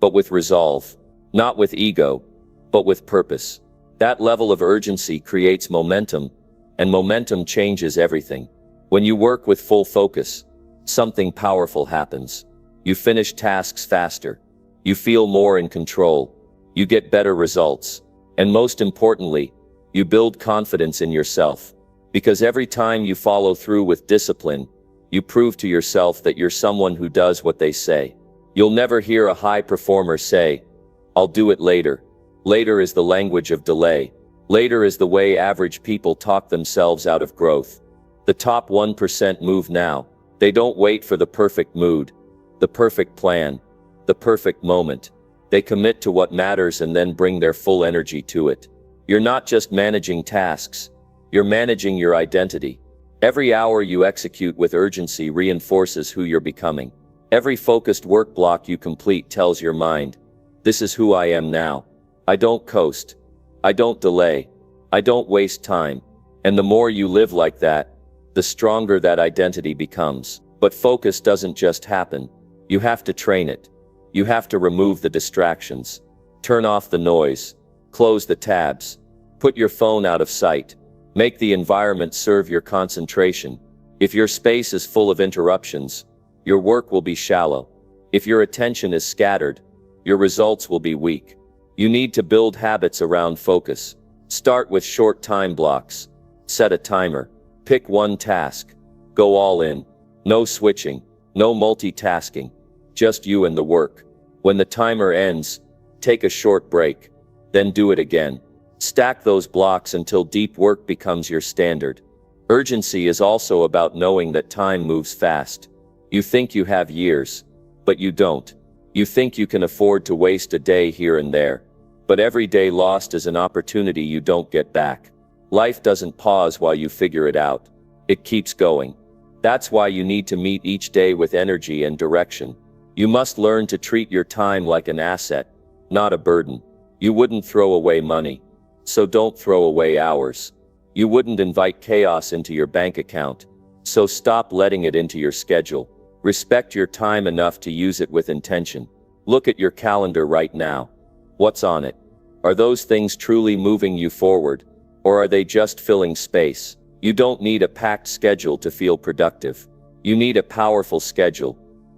Speaker 1: but with resolve. Not with ego, but with purpose. That level of urgency creates momentum, and momentum changes everything. When you work with full focus, something powerful happens. You finish tasks faster. You feel more in control. You get better results. And most importantly, you build confidence in yourself. Because every time you follow through with discipline, you prove to yourself that you're someone who does what they say. You'll never hear a high performer say, "I'll do it later." Later is the language of delay. Later is the way average people talk themselves out of growth. The top 1% move now. They don't wait for the perfect mood, the perfect plan, the perfect moment. They commit to what matters and then bring their full energy to it. You're not just managing tasks. You're managing your identity. Every hour you execute with urgency reinforces who you're becoming. Every focused work block you complete tells your mind, "This is who I am now. I don't coast. I don't delay. I don't waste time. And the more you live like that, the stronger that identity becomes. But focus doesn't just happen. You have to train it. You have to remove the distractions. Turn off the noise. Close the tabs. Put your phone out of sight. Make the environment serve your concentration. If your space is full of interruptions, your work will be shallow. If your attention is scattered, your results will be weak. You need to build habits around focus. Start with short time blocks. Set a timer. Pick one task. Go all in. No switching. No multitasking. Just you and the work. When the timer ends, take a short break. Then do it again. Stack those blocks until deep work becomes your standard. Urgency is also about knowing that time moves fast. You think you have years, but you don't. You think you can afford to waste a day here and there, but every day lost is an opportunity you don't get back. Life doesn't pause while you figure it out. It keeps going. That's why you need to meet each day with energy and direction. You must learn to treat your time like an asset, not a burden. You wouldn't throw away money, so don't throw away hours. You wouldn't invite chaos into your bank account, so stop letting it into your schedule. Respect your time enough to use it with intention. Look at your calendar right now. What's on it? Are those things truly moving you forward, or are they just filling space? You don't need a packed schedule to feel productive. You need a powerful schedule,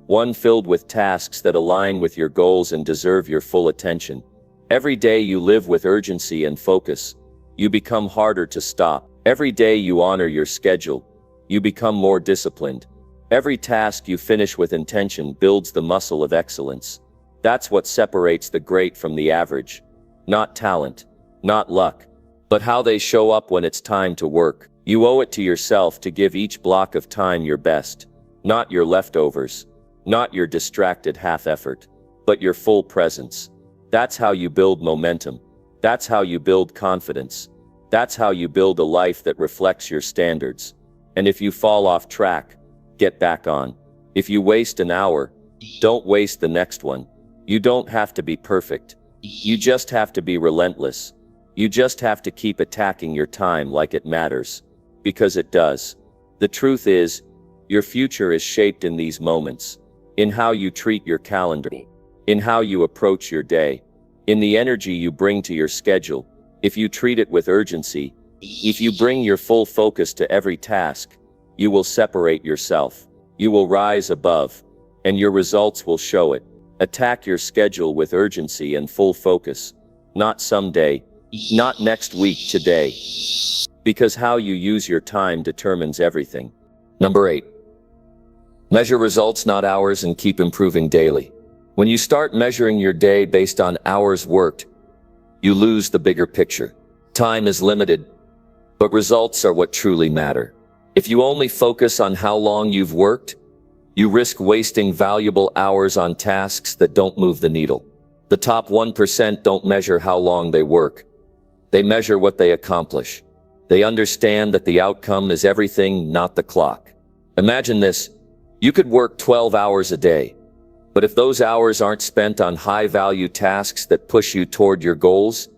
Speaker 1: one filled with tasks that align with your goals and deserve your full attention. Every day you live with urgency and focus, you become harder to stop. Every day you honor your schedule, you become more disciplined. Every task you finish with intention builds the muscle of excellence. That's what separates the great from the average. Not talent, not luck, but how they show up when it's time to work. You owe it to yourself to give each block of time your best, not your leftovers, not your distracted half effort, but your full presence. That's how you build momentum. That's how you build confidence. That's how you build a life that reflects your standards. And if you fall off track, get back on. If you waste an hour, don't waste the next one. You don't have to be perfect. You just have to be relentless. You just have to keep attacking your time like it matters. Because it does. The truth is, your future is shaped in these moments. In how you treat your calendar. In how you approach your day. In the energy you bring to your schedule. If you treat it with urgency, if you bring your full focus to every task, you will separate yourself. You will rise above, and your results will show it. Attack your schedule with urgency and full focus. Not someday, not next week, today. Because how you use your time determines everything. Number 8. Measure results, not hours, and keep improving daily. When you start measuring your day based on hours worked, you lose the bigger picture. Time is limited, but results are what truly matter. If you only focus on how long you've worked, you risk wasting valuable hours on tasks that don't move the needle. The top 1% don't measure how long they work. They measure what they accomplish. They understand that the outcome is everything, not the clock. Imagine this. You could work 12 hours a day, but if those hours aren't spent on high-value tasks that push you toward your goals,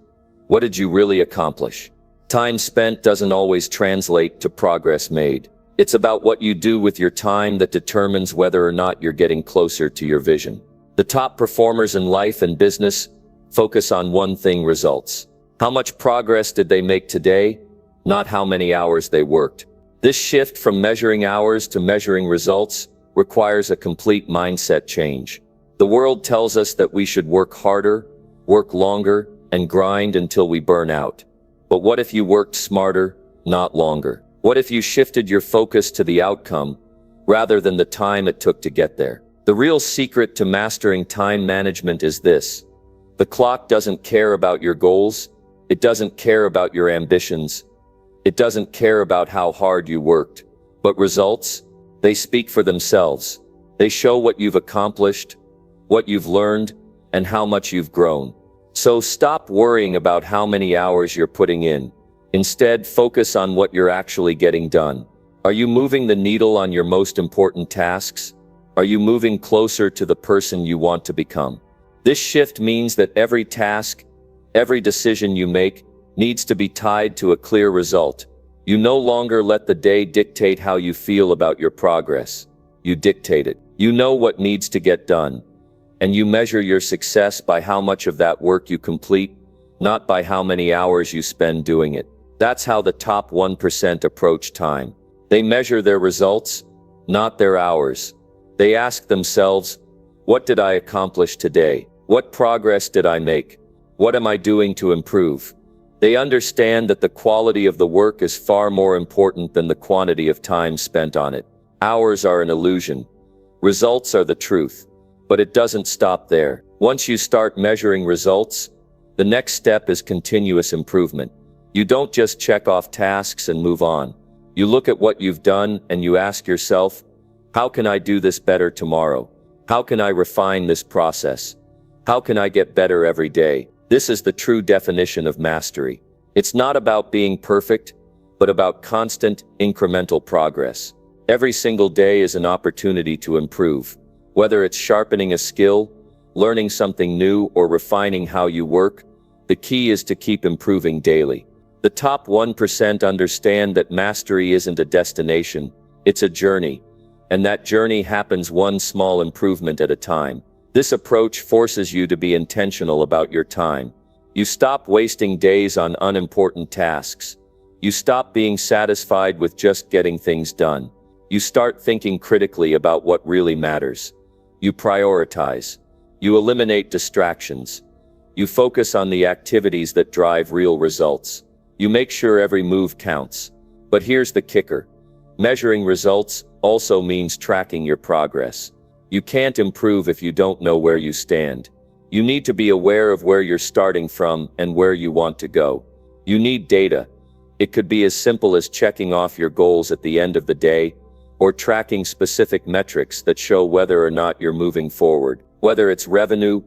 Speaker 1: what did you really accomplish? Time spent doesn't always translate to progress made. It's about what you do with your time that determines whether or not you're getting closer to your vision. The top performers in life and business focus on one thing: results. How much progress did they make today? Not how many hours they worked. This shift from measuring hours to measuring results requires a complete mindset change. The world tells us that we should work harder, work longer, and grind until we burn out. But what if you worked smarter, not longer? What if you shifted your focus to the outcome rather than the time it took to get there? The real secret to mastering time management is this: the clock doesn't care about your goals. It doesn't care about your ambitions. It doesn't care about how hard you worked. But results, they speak for themselves. They show what you've accomplished, what you've learned, and how much you've grown. So stop worrying about how many hours you're putting in. Instead, focus on what you're actually getting done. Are you moving the needle on your most important tasks? Are you moving closer to the person you want to become? This shift means that every task, every decision you make, needs to be tied to a clear result. You no longer let the day dictate how you feel about your progress. You dictate it. You know what needs to get done. And you measure your success by how much of that work you complete, not by how many hours you spend doing it. That's how the top 1% approach time. They measure their results, not their hours. They ask themselves, what did I accomplish today? What progress did I make? What am I doing to improve? They understand that the quality of the work is far more important than the quantity of time spent on it. Hours are an illusion. Results are the truth. But it doesn't stop there. Once you start measuring results, the next step is continuous improvement. You don't just check off tasks and move on. You look at what you've done and you ask yourself, how can I do this better tomorrow? How can I refine this process? How can I get better every day? This is the true definition of mastery. It's not about being perfect, but about constant, incremental progress. Every single day is an opportunity to improve. Whether it's sharpening a skill, learning something new, or refining how you work, the key is to keep improving daily. The top 1% understand that mastery isn't a destination, it's a journey. And that journey happens one small improvement at a time. This approach forces you to be intentional about your time. You stop wasting days on unimportant tasks. You stop being satisfied with just getting things done. You start thinking critically about what really matters. You prioritize. You eliminate distractions. You focus on the activities that drive real results. You make sure every move counts. But here's the kicker. Measuring results also means tracking your progress. You can't improve if you don't know where you stand. You need to be aware of where you're starting from and where you want to go. You need data. It could be as simple as checking off your goals at the end of the day, or tracking specific metrics that show whether or not you're moving forward. Whether it's revenue,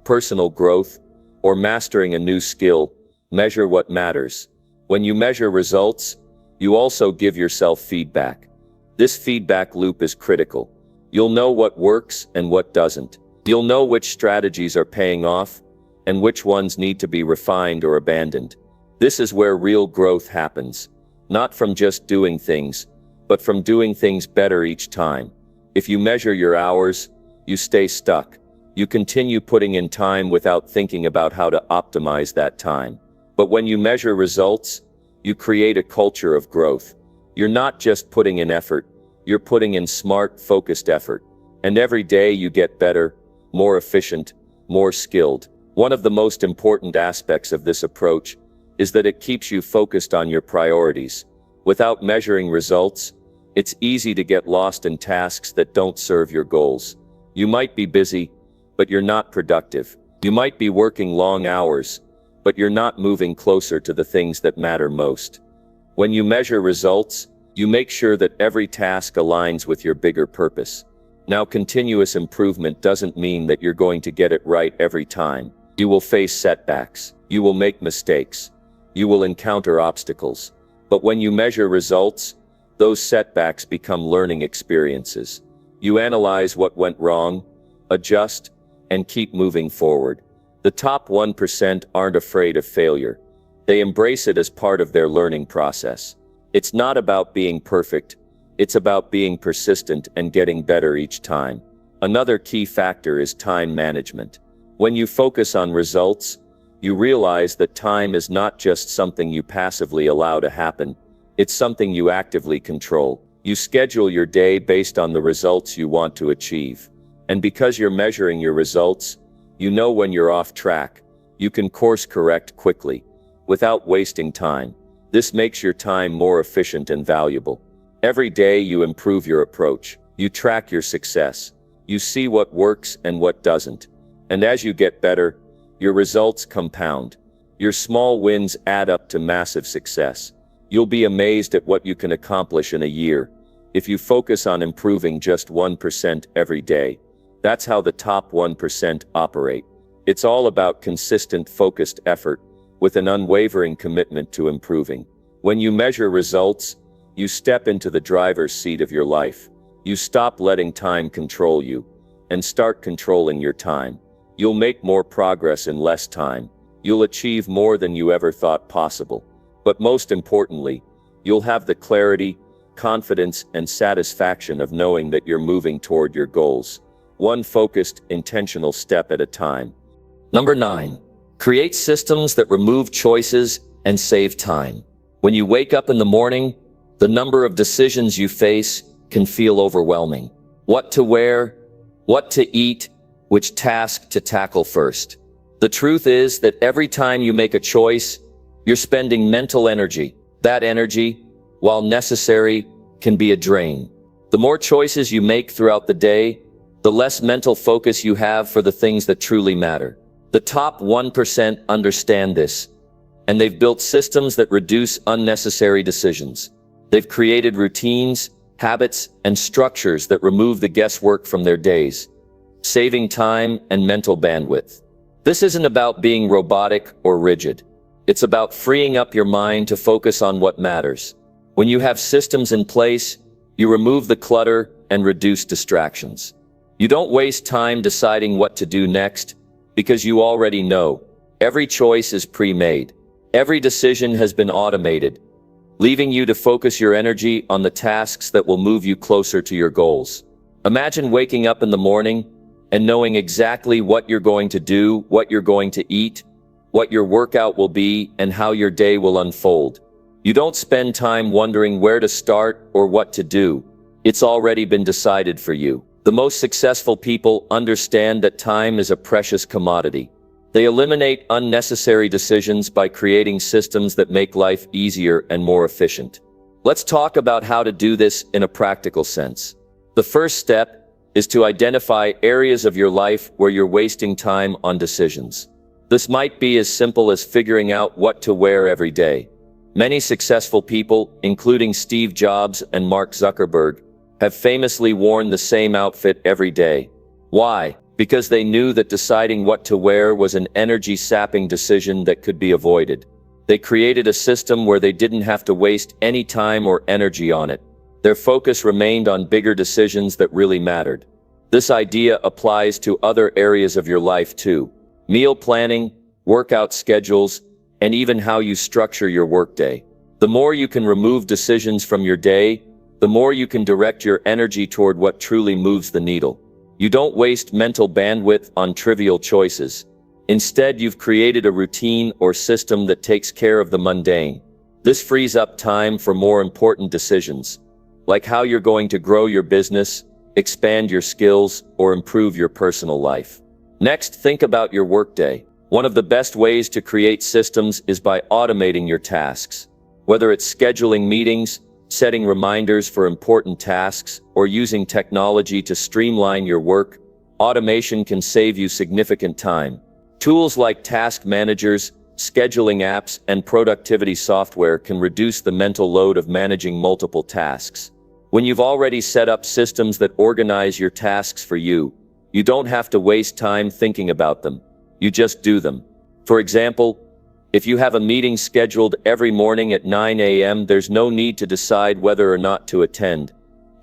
Speaker 1: personal growth, or mastering a new skill, measure what matters. When you measure results, you also give yourself feedback. This feedback loop is critical. You'll know what works and what doesn't. You'll know which strategies are paying off and which ones need to be refined or abandoned. This is where real growth happens. Not from just doing things, but from doing things better each time. If you measure your hours, you stay stuck. You continue putting in time without thinking about how to optimize that time. But when you measure results, you create a culture of growth. You're not just putting in effort, you're putting in smart, focused effort. And every day you get better, more efficient, more skilled. One of the most important aspects of this approach is that it keeps you focused on your priorities. Without measuring results, it's easy to get lost in tasks that don't serve your goals. You might be busy, but you're not productive. You might be working long hours, but you're not moving closer to the things that matter most. When you measure results, you make sure that every task aligns with your bigger purpose. Now, continuous improvement doesn't mean that you're going to get it right every time. You will face setbacks. You will make mistakes. You will encounter obstacles. But when you measure results, those setbacks become learning experiences. You analyze what went wrong, adjust, and keep moving forward. The top 1% aren't afraid of failure. They embrace it as part of their learning process. It's not about being perfect. It's about being persistent and getting better each time. Another key factor is time management. When you focus on results, you realize that time is not just something you passively allow to happen. It's something you actively control. You schedule your day based on the results you want to achieve. And because you're measuring your results, you know when you're off track. You can course correct quickly, without wasting time. This makes your time more efficient and valuable. Every day you improve your approach. You track your success. You see what works and what doesn't. And as you get better, your results compound. Your small wins add up to massive success. You'll be amazed at what you can accomplish in a year if you focus on improving just 1% every day. That's how the top 1% operate. It's all about consistent, focused effort with an unwavering commitment to improving. When you measure results, you step into the driver's seat of your life. You stop letting time control you and start controlling your time. You'll make more progress in less time. you'll achieve more than you ever thought possible. But most importantly, you'll have the clarity, confidence, and satisfaction of knowing that you're moving toward your goals, one focused, intentional step at a time. Number 9. Create systems that remove choices and save time. When you wake up in the morning, the number of decisions you face can feel overwhelming. What to wear, what to eat, which task to tackle first. The truth is that every time you make a choice, you're spending mental energy. That energy, while necessary, can be a drain. The more choices you make throughout the day, the less mental focus you have for the things that truly matter. The top 1% understand this, and they've built systems that reduce unnecessary decisions. They've created routines, habits, and structures that remove the guesswork from their days, saving time and mental bandwidth. This isn't about being robotic or rigid. It's about freeing up your mind to focus on what matters. When you have systems in place, you remove the clutter and reduce distractions. You don't waste time deciding what to do next, because you already know. Every choice is pre-made. Every decision has been automated, leaving you to focus your energy on the tasks that will move you closer to your goals. Imagine waking up in the morning and knowing exactly what you're going to do, what you're going to eat, what your workout will be, and how your day will unfold. You don't spend time wondering where to start or what to do. It's already been decided for you. The most successful people understand that time is a precious commodity. They eliminate unnecessary decisions by creating systems that make life easier and more efficient. Let's talk about how to do this in a practical sense. The first step is to identify areas of your life where you're wasting time on decisions. This might be as simple as figuring out what to wear every day. Many successful people, including Steve Jobs and Mark Zuckerberg, have famously worn the same outfit every day. Why? Because they knew that deciding what to wear was an energy-sapping decision that could be avoided. They created a system where they didn't have to waste any time or energy on it. Their focus remained on bigger decisions that really mattered. This idea applies to other areas of your life too. Meal planning, workout schedules, and even how you structure your workday. The more you can remove decisions from your day, the more you can direct your energy toward what truly moves the needle. You don't waste mental bandwidth on trivial choices. Instead, you've created a routine or system that takes care of the mundane. This frees up time for more important decisions, like how you're going to grow your business, expand your skills, or improve your personal life. Next, think about your workday. One of the best ways to create systems is by automating your tasks. Whether it's scheduling meetings, setting reminders for important tasks, or using technology to streamline your work, automation can save you significant time. Tools like task managers, scheduling apps, and productivity software can reduce the mental load of managing multiple tasks. When you've already set up systems that organize your tasks for you, you don't have to waste time thinking about them. You just do them. For example, if you have a meeting scheduled every morning at 9 a.m., there's no need to decide whether or not to attend.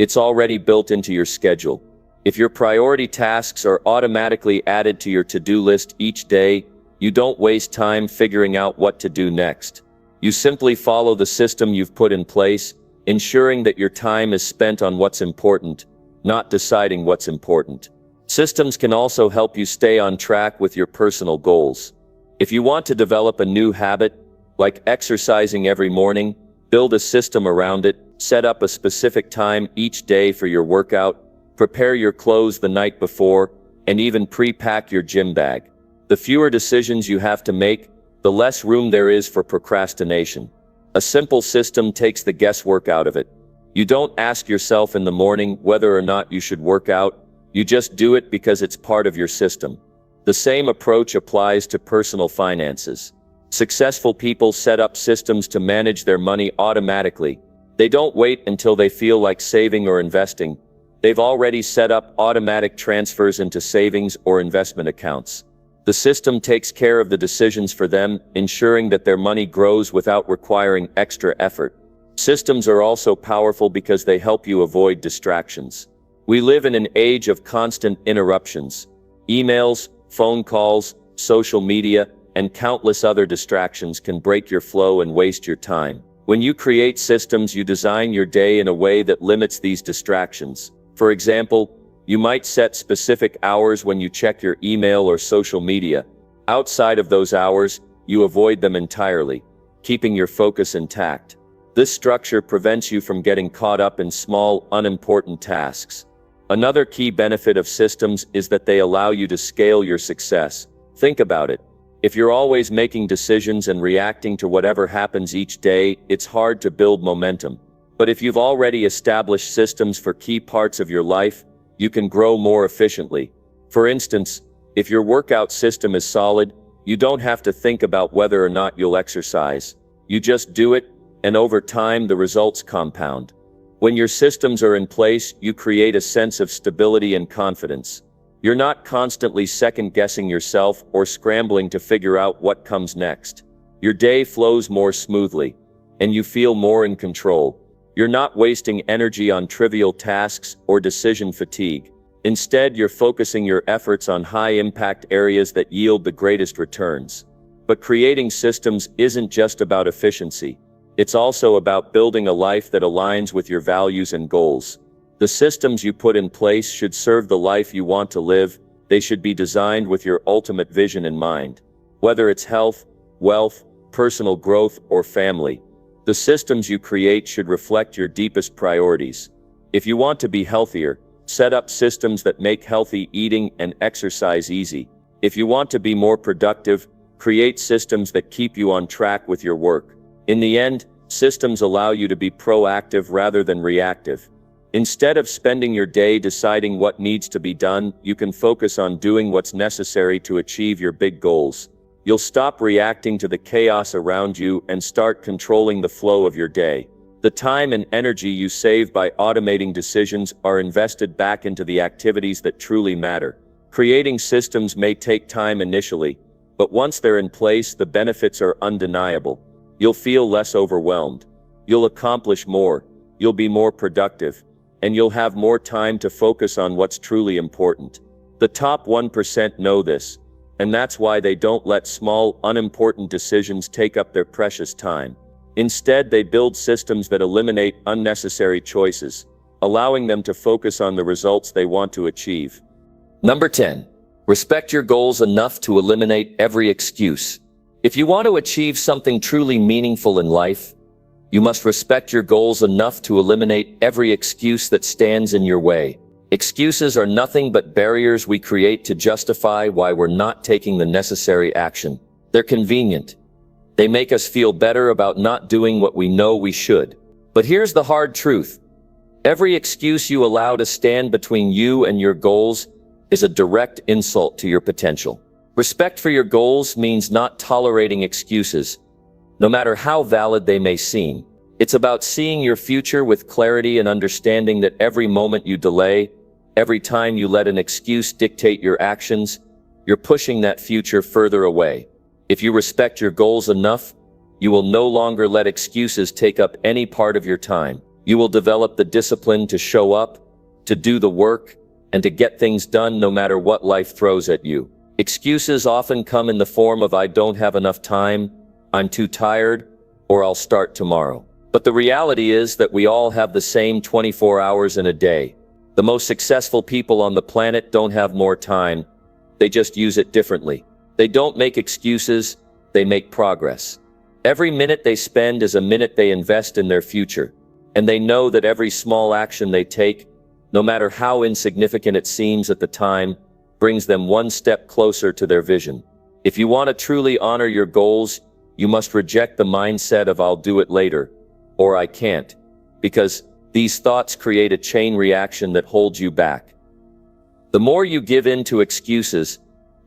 Speaker 1: It's already built into your schedule. If your priority tasks are automatically added to your to-do list each day, you don't waste time figuring out what to do next. You simply follow the system you've put in place, ensuring that your time is spent on what's important, not deciding what's important. Systems can also help you stay on track with your personal goals. If you want to develop a new habit, like exercising every morning, build a system around it, set up a specific time each day for your workout, prepare your clothes the night before, and even pre-pack your gym bag. The fewer decisions you have to make, the less room there is for procrastination. A simple system takes the guesswork out of it. You don't ask yourself in the morning whether or not you should work out, you just do it because it's part of your system. The same approach applies to personal finances. Successful people set up systems to manage their money automatically. They don't wait until they feel like saving or investing. They've already set up automatic transfers into savings or investment accounts. The system takes care of the decisions for them, ensuring that their money grows without requiring extra effort. Systems are also powerful because they help you avoid distractions. We live in an age of constant interruptions. Emails, phone calls, social media, and countless other distractions can break your flow and waste your time. When you create systems, you design your day in a way that limits these distractions. For example, you might set specific hours when you check your email or social media. Outside of those hours, you avoid them entirely, keeping your focus intact. This structure prevents you from getting caught up in small, unimportant tasks. Another key benefit of systems is that they allow you to scale your success. Think about it. If you're always making decisions and reacting to whatever happens each day, it's hard to build momentum. But if you've already established systems for key parts of your life, you can grow more efficiently. For instance, if your workout system is solid, you don't have to think about whether or not you'll exercise. You just do it, and over time the results compound. When your systems are in place, you create a sense of stability and confidence. You're not constantly second-guessing yourself or scrambling to figure out what comes next. Your day flows more smoothly, and you feel more in control. You're not wasting energy on trivial tasks or decision fatigue. Instead, you're focusing your efforts on high-impact areas that yield the greatest returns. But creating systems isn't just about efficiency. It's also about building a life that aligns with your values and goals. The systems you put in place should serve the life you want to live. They should be designed with your ultimate vision in mind. Whether it's health, wealth, personal growth, or family, the systems you create should reflect your deepest priorities. If you want to be healthier, set up systems that make healthy eating and exercise easy. If you want to be more productive, create systems that keep you on track with your work. In the end, systems allow you to be proactive rather than reactive. Instead of spending your day deciding what needs to be done, you can focus on doing what's necessary to achieve your big goals. You'll stop reacting to the chaos around you and start controlling the flow of your day. The time and energy you save by automating decisions are invested back into the activities that truly matter. Creating systems may take time initially, but once they're in place, the benefits are undeniable. You'll feel less overwhelmed. You'll accomplish more. You'll be more productive. And you'll have more time to focus on what's truly important. The top 1% know this, and that's why they don't let small, unimportant decisions take up their precious time. Instead, they build systems that eliminate unnecessary choices, allowing them to focus on the results they want to achieve.
Speaker 2: Number 10. Respect your goals enough to eliminate every excuse. If you want to achieve something truly meaningful in life, you must respect your goals enough to eliminate every excuse that stands in your way. Excuses are nothing but barriers we create to justify why we're not taking the necessary action. They're convenient. They make us feel better about not doing what we know we should. But here's the hard truth. Every excuse you allow to stand between you and your goals is a direct insult to your potential. Respect for your goals means not tolerating excuses, no matter how valid they may seem. It's about seeing your future with clarity and understanding that every moment you delay, every time you let an excuse dictate your actions, you're pushing that future further away. If you respect your goals enough, you will no longer let excuses take up any part of your time. You will develop the discipline to show up, to do the work, and to get things done no matter what life throws at you. Excuses often come in the form of "I don't have enough time," "I'm too tired," or "I'll start tomorrow." But the reality is that we all have the same 24 hours in a day. The most successful people on the planet don't have more time. They just use it differently. They don't make excuses, they make progress. Every minute they spend is a minute they invest in their future. And they know that every small action they take, no matter how insignificant it seems at the time, brings them one step closer to their vision. If you want to truly honor your goals, you must reject the mindset of "I'll do it later," or "I can't," because these thoughts create a chain reaction that holds you back. The more you give in to excuses,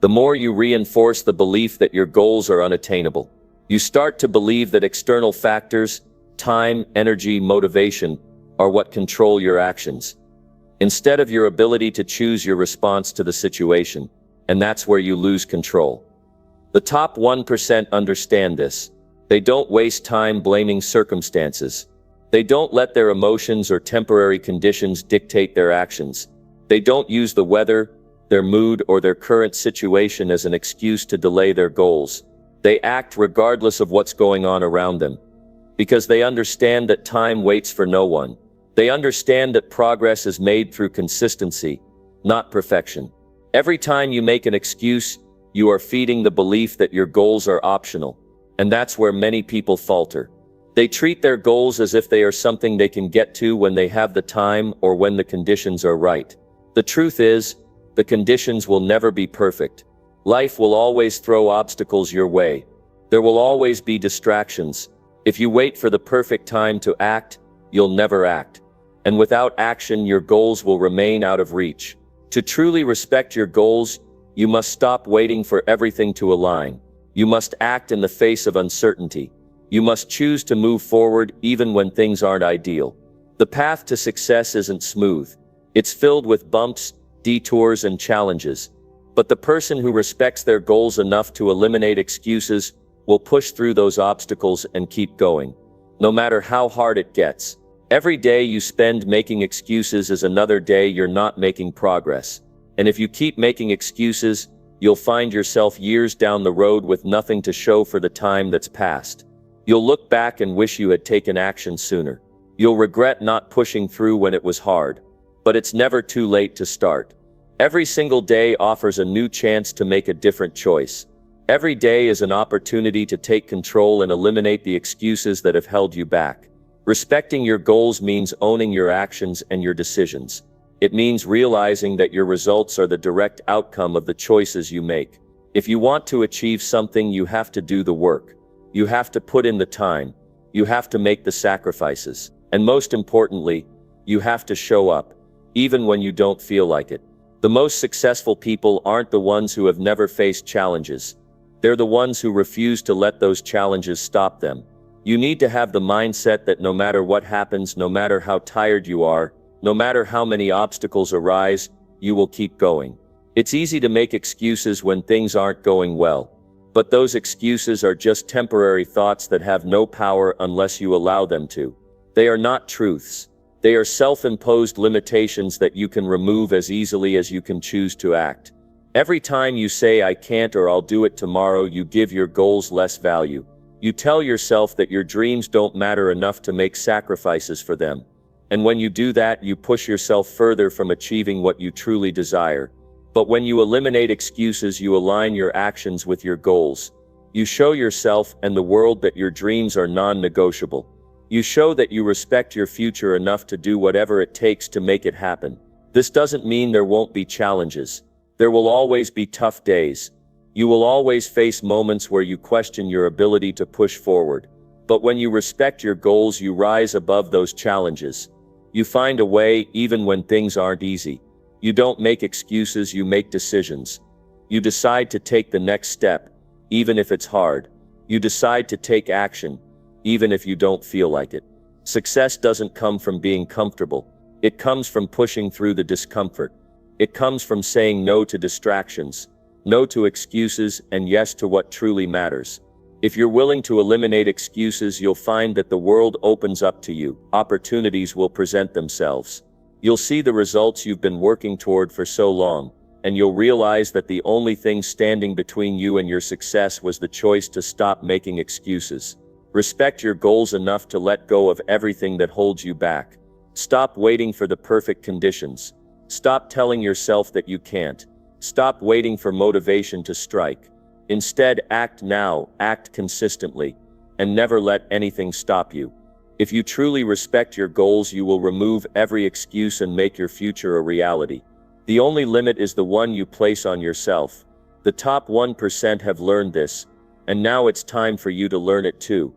Speaker 2: the more you reinforce the belief that your goals are unattainable. You start to believe that external factors, time, energy, motivation, are what control your actions, instead of your ability to choose your response to the situation, and that's where you lose control. The top 1% understand this. They don't waste time blaming circumstances. They don't let their emotions or temporary conditions dictate their actions. They don't use the weather, their mood, or their current situation as an excuse to delay their goals.
Speaker 1: They act regardless of what's going on around them, because they understand that time waits for no one. They understand that progress is made through consistency, not perfection. Every time you make an excuse, you are feeding the belief that your goals are optional, and that's where many people falter. They treat their goals as if they are something they can get to when they have the time or when the conditions are right. The truth is, the conditions will never be perfect. Life will always throw obstacles your way. There will always be distractions. If you wait for the perfect time to act, you'll never act. And without action, your goals will remain out of reach. To truly respect your goals, you must stop waiting for everything to align. You must act in the face of uncertainty. You must choose to move forward even when things aren't ideal. The path to success isn't smooth. It's filled with bumps, detours, and challenges. But the person who respects their goals enough to eliminate excuses will push through those obstacles and keep going, no matter how hard it gets. Every day you spend making excuses is another day you're not making progress. And if you keep making excuses, you'll find yourself years down the road with nothing to show for the time that's passed. You'll look back and wish you had taken action sooner. You'll regret not pushing through when it was hard. But it's never too late to start. Every single day offers a new chance to make a different choice. Every day is an opportunity to take control and eliminate the excuses that have held you back. Respecting your goals means owning your actions and your decisions. It means realizing that your results are the direct outcome of the choices you make. If you want to achieve something, you have to do the work. You have to put in the time. You have to make the sacrifices. And most importantly, you have to show up, even when you don't feel like it. The most successful people aren't the ones who have never faced challenges. They're the ones who refuse to let those challenges stop them. You need to have the mindset that no matter what happens, no matter how tired you are, no matter how many obstacles arise, you will keep going. It's easy to make excuses when things aren't going well. But those excuses are just temporary thoughts that have no power unless you allow them to. They are not truths. They are self-imposed limitations that you can remove as easily as you can choose to act. Every time you say "I can't" or "I'll do it tomorrow," you give your goals less value. You tell yourself that your dreams don't matter enough to make sacrifices for them. And when you do that, you push yourself further from achieving what you truly desire. But when you eliminate excuses, you align your actions with your goals. You show yourself and the world that your dreams are non-negotiable. You show that you respect your future enough to do whatever it takes to make it happen. This doesn't mean there won't be challenges. There will always be tough days. You will always face moments where you question your ability to push forward. But when you respect your goals, you rise above those challenges. You find a way even when things aren't easy. You don't make excuses, you make decisions. You decide to take the next step, even if it's hard. You decide to take action, even if you don't feel like it. Success doesn't come from being comfortable. It comes from pushing through the discomfort. It comes from saying no to distractions, no to excuses, and yes to what truly matters. If you're willing to eliminate excuses, you'll find that the world opens up to you. Opportunities will present themselves. You'll see the results you've been working toward for so long, and you'll realize that the only thing standing between you and your success was the choice to stop making excuses. Respect your goals enough to let go of everything that holds you back. Stop waiting for the perfect conditions. Stop telling yourself that you can't. Stop waiting for motivation to strike. Instead, act now, act consistently, and never let anything stop you. If you truly respect your goals, you will remove every excuse and make your future a reality. The only limit is the one you place on yourself. The top 1% have learned this, and now it's time for you to learn it too.